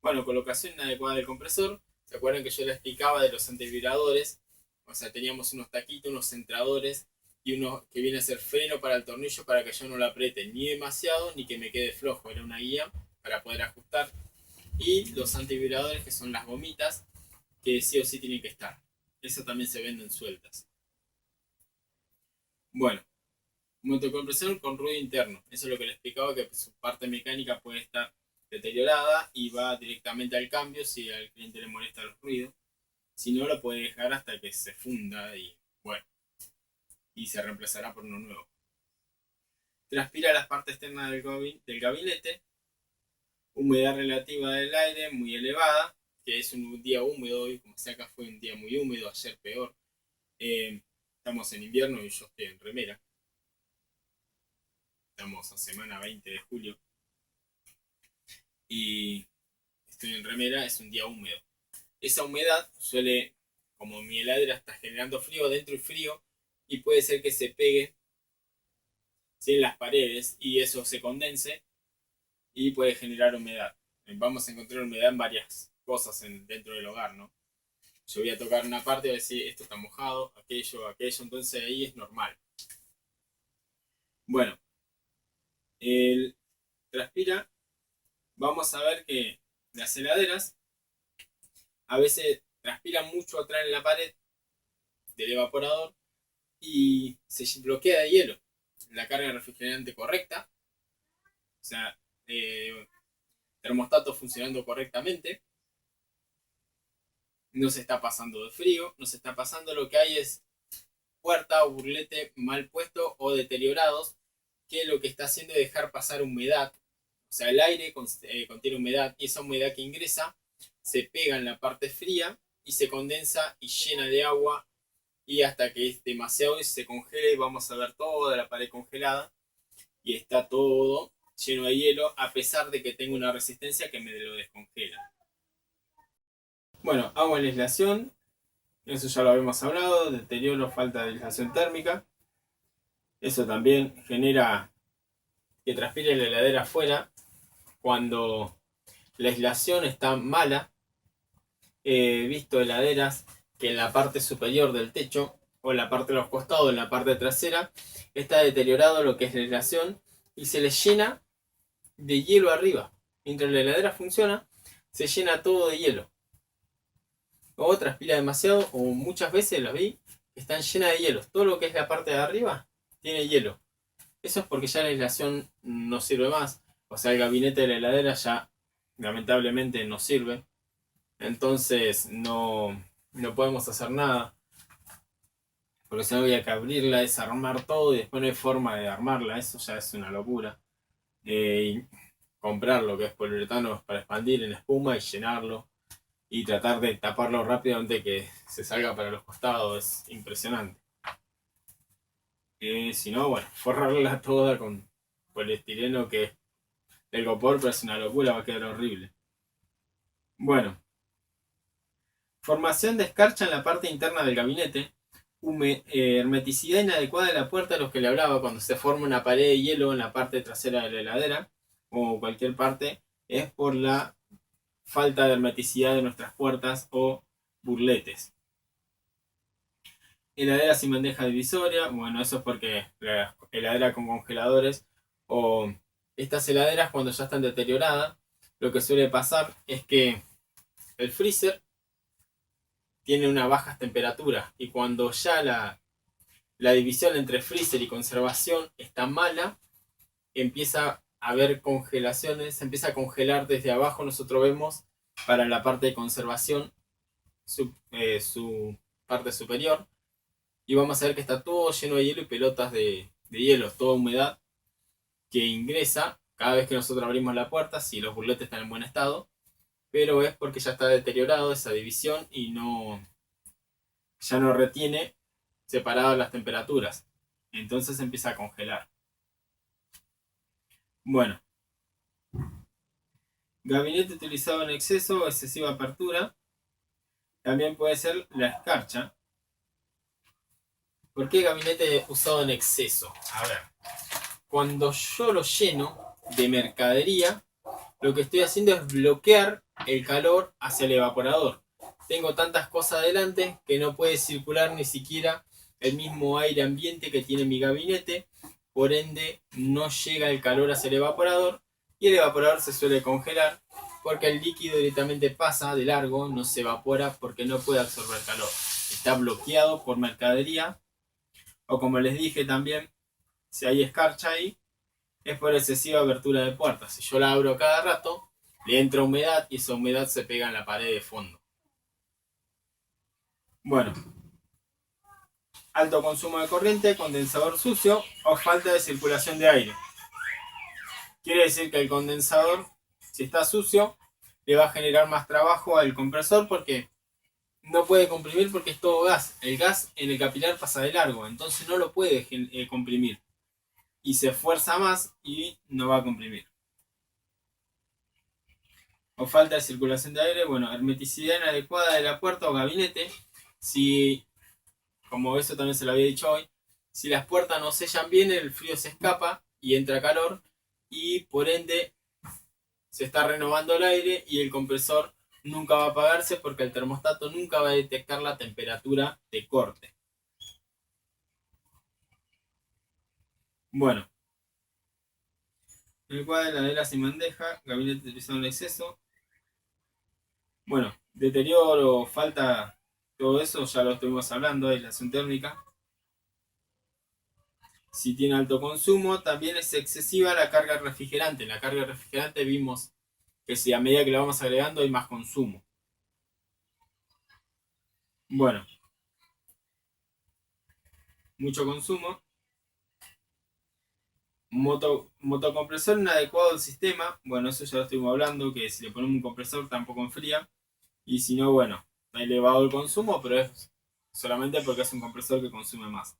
Bueno, colocación inadecuada del compresor. ¿Se acuerdan que yo les explicaba de los antivibradores? O sea, teníamos unos taquitos, unos centradores y uno que viene a ser freno para el tornillo para que yo no lo apriete ni demasiado ni que me quede flojo. Era una guía para poder ajustar. Y los antivibradores, que son las gomitas, que sí o sí tienen que estar. Eso también se venden sueltas. Bueno, motocompresor con ruido interno. Eso es lo que les explicaba, que su parte mecánica puede estar deteriorada y va directamente al cambio si al cliente le molesta los ruidos. Si no, lo puede dejar hasta que se funda y bueno, y se reemplazará por uno nuevo. Transpira las partes externas del gabinete. Humedad relativa del aire muy elevada, que es un día húmedo hoy, como sea acá fue un día muy húmedo, ayer peor. Estamos en invierno y yo estoy en remera. Estamos a semana 20 de julio. Y estoy en remera, es un día húmedo. Esa humedad suele, como mi heladera está generando frío, dentro y frío, y puede ser que se pegue en las paredes y eso se condense y puede generar humedad. Vamos a encontrar humedad en varias cosas dentro del hogar, ¿no? Yo voy a tocar una parte y voy a decir esto está mojado, aquello, entonces ahí es normal. Bueno, el transpira, vamos a ver que las heladeras a veces transpiran mucho atrás en la pared del evaporador y se bloquea de hielo. La carga refrigerante correcta, o sea, termostato funcionando correctamente, no se está pasando de frío, no se está pasando, lo que hay es puerta o burlete mal puesto o deteriorados, que lo que está haciendo es dejar pasar humedad. O sea, el aire contiene humedad y esa humedad que ingresa se pega en la parte fría y se condensa y llena de agua y hasta que es demasiado y se congela y vamos a ver toda la pared congelada y está todo lleno de hielo a pesar de que tengo una resistencia que me lo descongela. Bueno, agua en aislación, eso ya lo habíamos hablado, deterioro, falta de aislación térmica. Eso también genera que transpire la heladera afuera cuando la aislación está mala. He visto heladeras que en la parte superior del techo o en la parte de los costados, en la parte trasera, está deteriorado lo que es la aislación y se le llena de hielo arriba. Mientras la heladera funciona, se llena todo de hielo. O transpira demasiado, o muchas veces las vi, están llenas de hielo. Todo lo que es la parte de arriba tiene hielo. Eso es porque ya la aislación no sirve más. O sea, el gabinete de la heladera ya lamentablemente no sirve. Entonces no podemos hacer nada. Porque si no había que abrirla, desarmar todo y después no hay forma de armarla. Eso ya es una locura. Y comprar lo que es poliuretano para expandir en espuma y llenarlo. Y tratar de taparlo rápido antes de que se salga para los costados. Es impresionante. Si no, bueno, forrarla toda con poliestireno que el gopor, pero es una locura, va a quedar horrible. Bueno, formación de escarcha en la parte interna del gabinete. Hermeticidad inadecuada de la puerta, a los que le hablaba, cuando se forma una pared de hielo en la parte trasera de la heladera o cualquier parte, es por la falta de hermeticidad de nuestras puertas o burletes. Heladera sin bandeja divisoria, bueno, eso es porque la heladera con congeladores o estas heladeras cuando ya están deterioradas, lo que suele pasar es que el freezer tiene una baja temperatura y cuando ya la división entre freezer y conservación está mala, empieza a haber congelaciones, se empieza a congelar desde abajo. Nosotros vemos para la parte de conservación su parte superior y vamos a ver que está todo lleno de hielo y pelotas de hielo, toda humedad que ingresa cada vez que nosotros abrimos la puerta, si los burletes están en buen estado, pero es porque ya está deteriorado esa división y ya no retiene separadas las temperaturas. Entonces empieza a congelar. Bueno, gabinete utilizado en exceso o excesiva apertura. También puede ser la escarcha. ¿Por qué gabinete usado en exceso? A ver, cuando yo lo lleno de mercadería, lo que estoy haciendo es bloquear el calor hacia el evaporador. Tengo tantas cosas adelante que no puede circular ni siquiera el mismo aire ambiente que tiene mi gabinete, por ende no llega el calor hacia el evaporador y el evaporador se suele congelar porque el líquido directamente pasa de largo, no se evapora porque no puede absorber calor. Está bloqueado por mercadería, o como les dije también, si hay escarcha ahí, es por excesiva abertura de puertas. Si yo la abro cada rato, le entra humedad y esa humedad se pega en la pared de fondo. Bueno, alto consumo de corriente, condensador sucio o falta de circulación de aire. Quiere decir que el condensador, si está sucio, le va a generar más trabajo al compresor porque no puede comprimir porque es todo gas. El gas en el capilar pasa de largo, entonces no lo puede comprimir. Y se esfuerza más y no va a comprimir. O falta de circulación de aire, bueno, hermeticidad inadecuada de la puerta o gabinete. Si, como eso también se lo había dicho hoy, si las puertas no sellan bien, el frío se escapa y entra calor y por ende se está renovando el aire y el compresor nunca va a apagarse porque el termostato nunca va a detectar la temperatura de corte. Bueno, el cuadro de heladera sin bandeja, gabinete utilizado en exceso. Bueno, deterioro, falta, todo eso ya lo estuvimos hablando, aislación térmica. Si tiene alto consumo, también es excesiva la carga refrigerante. La carga refrigerante vimos que si a medida que la vamos agregando hay más consumo. Bueno, mucho consumo. Motocompresor inadecuado del sistema. Bueno, eso ya lo estuvimos hablando, que si le ponemos un compresor tampoco enfría. Y si no, bueno, ha elevado el consumo, pero es solamente porque es un compresor que consume más.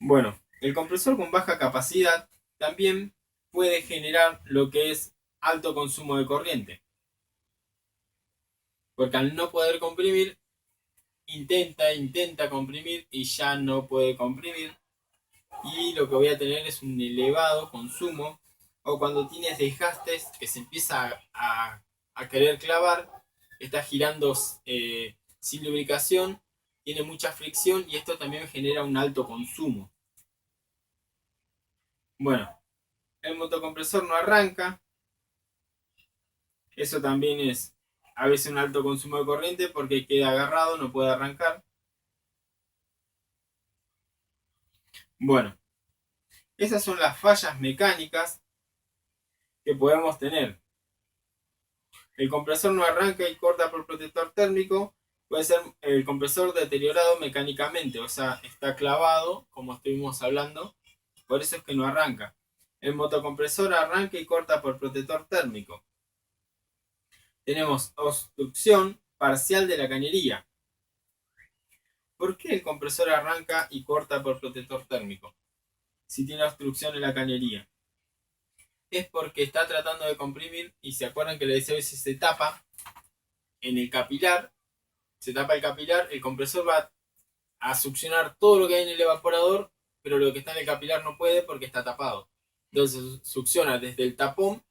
Bueno, el compresor con baja capacidad también puede generar lo que es alto consumo de corriente. Porque al no poder comprimir, intenta comprimir y ya no puede comprimir. Y lo que voy a tener es un elevado consumo. O cuando tienes desgastes que se empieza a querer clavar, está girando sin lubricación, tiene mucha fricción y esto también genera un alto consumo. Bueno, el motocompresor no arranca. Eso también es a veces un alto consumo de corriente porque queda agarrado, no puede arrancar. Bueno, esas son las fallas mecánicas que podemos tener. El compresor no arranca y corta por protector térmico. Puede ser el compresor deteriorado mecánicamente, o sea, está clavado, como estuvimos hablando, por eso es que no arranca. El motocompresor arranca y corta por protector térmico. Tenemos obstrucción parcial de la cañería. ¿Por qué el compresor arranca y corta por protector térmico si tiene obstrucción en la cañería? Es porque está tratando de comprimir y se acuerdan que le decía que si se tapa en el capilar, se tapa el capilar, el compresor va a succionar todo lo que hay en el evaporador, pero lo que está en el capilar no puede porque está tapado. Entonces succiona desde el tapón,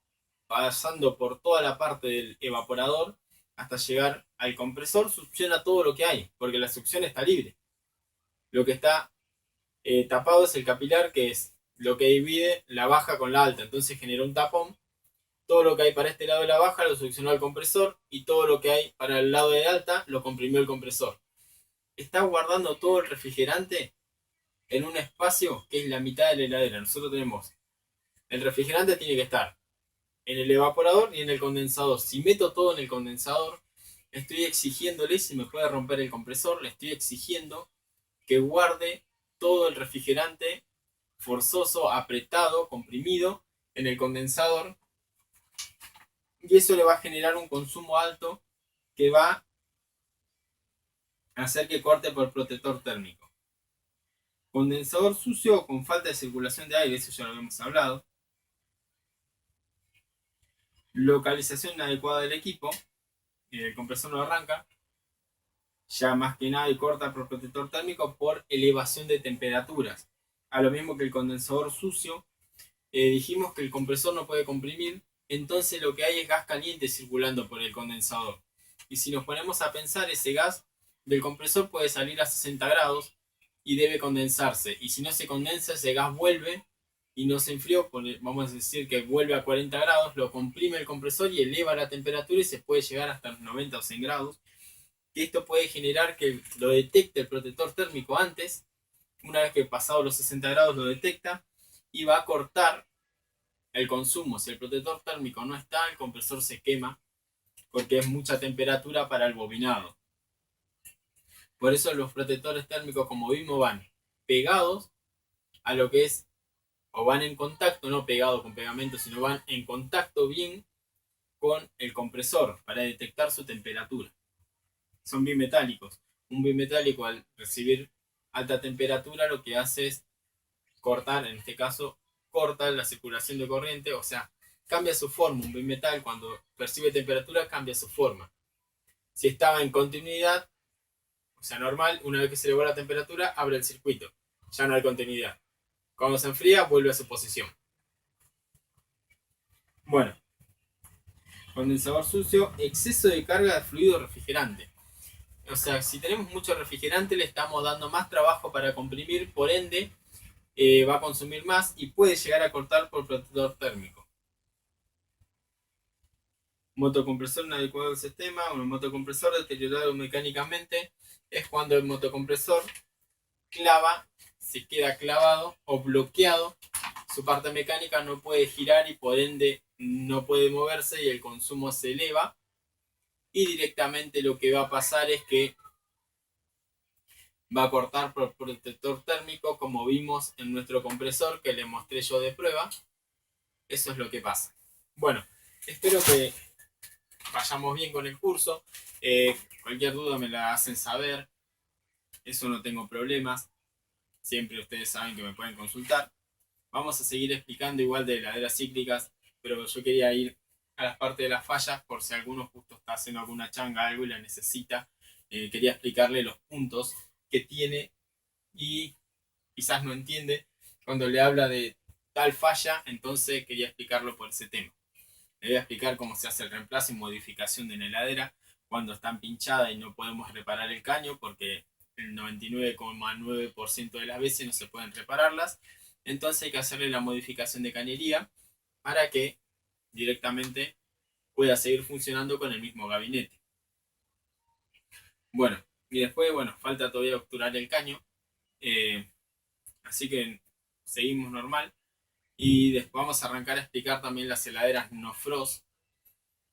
pasando por toda la parte del evaporador hasta llegar al compresor, succiona todo lo que hay, porque la succión está libre. Lo que está tapado es el capilar, que es lo que divide la baja con la alta, entonces genera un tapón. Todo lo que hay para este lado de la baja lo succionó el compresor y todo lo que hay para el lado de alta lo comprimió el compresor. Está guardando todo el refrigerante en un espacio que es la mitad de la heladera. Nosotros tenemos, el refrigerante tiene que estar en el evaporador y en el condensador. Si meto todo en el condensador, estoy exigiéndole, si me puede romper el compresor, le estoy exigiendo que guarde todo el refrigerante forzoso, apretado, comprimido en el condensador, y eso le va a generar un consumo alto que va a hacer que corte por protector térmico. Condensador sucio con falta de circulación de aire, eso ya lo habíamos hablado. Localización inadecuada del equipo. el compresor no arranca, ya más que nada y corta por protector térmico por elevación de temperaturas. A lo mismo que el condensador sucio, dijimos que el compresor no puede comprimir, entonces lo que hay es gas caliente circulando por el condensador. Y si nos ponemos a pensar, ese gas del compresor puede salir a 60 grados y debe condensarse. Y si no se condensa, ese gas vuelve y no se enfrió, vamos a decir que vuelve a 40 grados, lo comprime el compresor y eleva la temperatura y se puede llegar hasta los 90 o 100 grados. Y esto puede generar que lo detecte el protector térmico antes, una vez que pasado los 60 grados lo detecta y va a cortar el consumo. Si el protector térmico no está, el compresor se quema porque es mucha temperatura para el bobinado. Por eso los protectores térmicos, como vimos, van pegados a lo que es, o van en contacto, no pegados con pegamento, sino van en contacto bien con el compresor para detectar su temperatura. Son bimetálicos. Un bimetálico, al recibir alta temperatura, lo que hace es cortar, en este caso, corta la circulación de corriente, o sea, cambia su forma. Un bimetal, cuando percibe temperatura, cambia su forma. Si estaba en continuidad, o sea, normal, una vez que se elevó la temperatura, abre el circuito. Ya no hay continuidad. Cuando se enfría, vuelve a su posición. Bueno, condensador sucio, exceso de carga de fluido refrigerante. O sea, si tenemos mucho refrigerante, le estamos dando más trabajo para comprimir, por ende, va a consumir más y puede llegar a cortar por protector térmico. Motocompresor inadecuado del sistema. Un motocompresor deteriorado mecánicamente es cuando el motocompresor se queda clavado o bloqueado, su parte mecánica no puede girar y por ende no puede moverse y el consumo se eleva, y directamente lo que va a pasar es que va a cortar por protector térmico, como vimos en nuestro compresor que le mostré yo de prueba. Eso es lo que pasa. Bueno, espero que vayamos bien con el curso. Cualquier duda me la hacen saber, eso no tengo problemas. Siempre ustedes saben que me pueden consultar. Vamos a seguir explicando igual de heladeras cíclicas, pero yo quería ir a las partes de las fallas por si alguno justo está haciendo alguna changa, algo y la necesita. Quería explicarle los puntos que tiene y quizás no entiende cuando le habla de tal falla, entonces quería explicarlo por ese tema. Le voy a explicar cómo se hace el reemplazo y modificación de una heladera cuando están pinchadas y no podemos reparar el caño porque el 99,9% de las veces no se pueden repararlas. Entonces hay que hacerle la modificación de cañería para que directamente pueda seguir funcionando con el mismo gabinete. Bueno, y después, bueno, falta todavía obturar el caño. Así que seguimos normal. Y después vamos a arrancar a explicar también las heladeras no frost,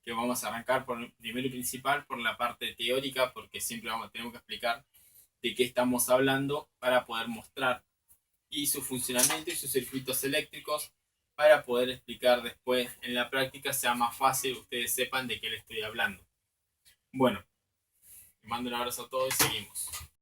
que vamos a arrancar primero y principal por la parte teórica, porque siempre tenemos que explicar de qué estamos hablando para poder mostrar y su funcionamiento y sus circuitos eléctricos, para poder explicar después en la práctica, sea más fácil, ustedes sepan de qué les estoy hablando. Bueno, les mando un abrazo a todos y seguimos.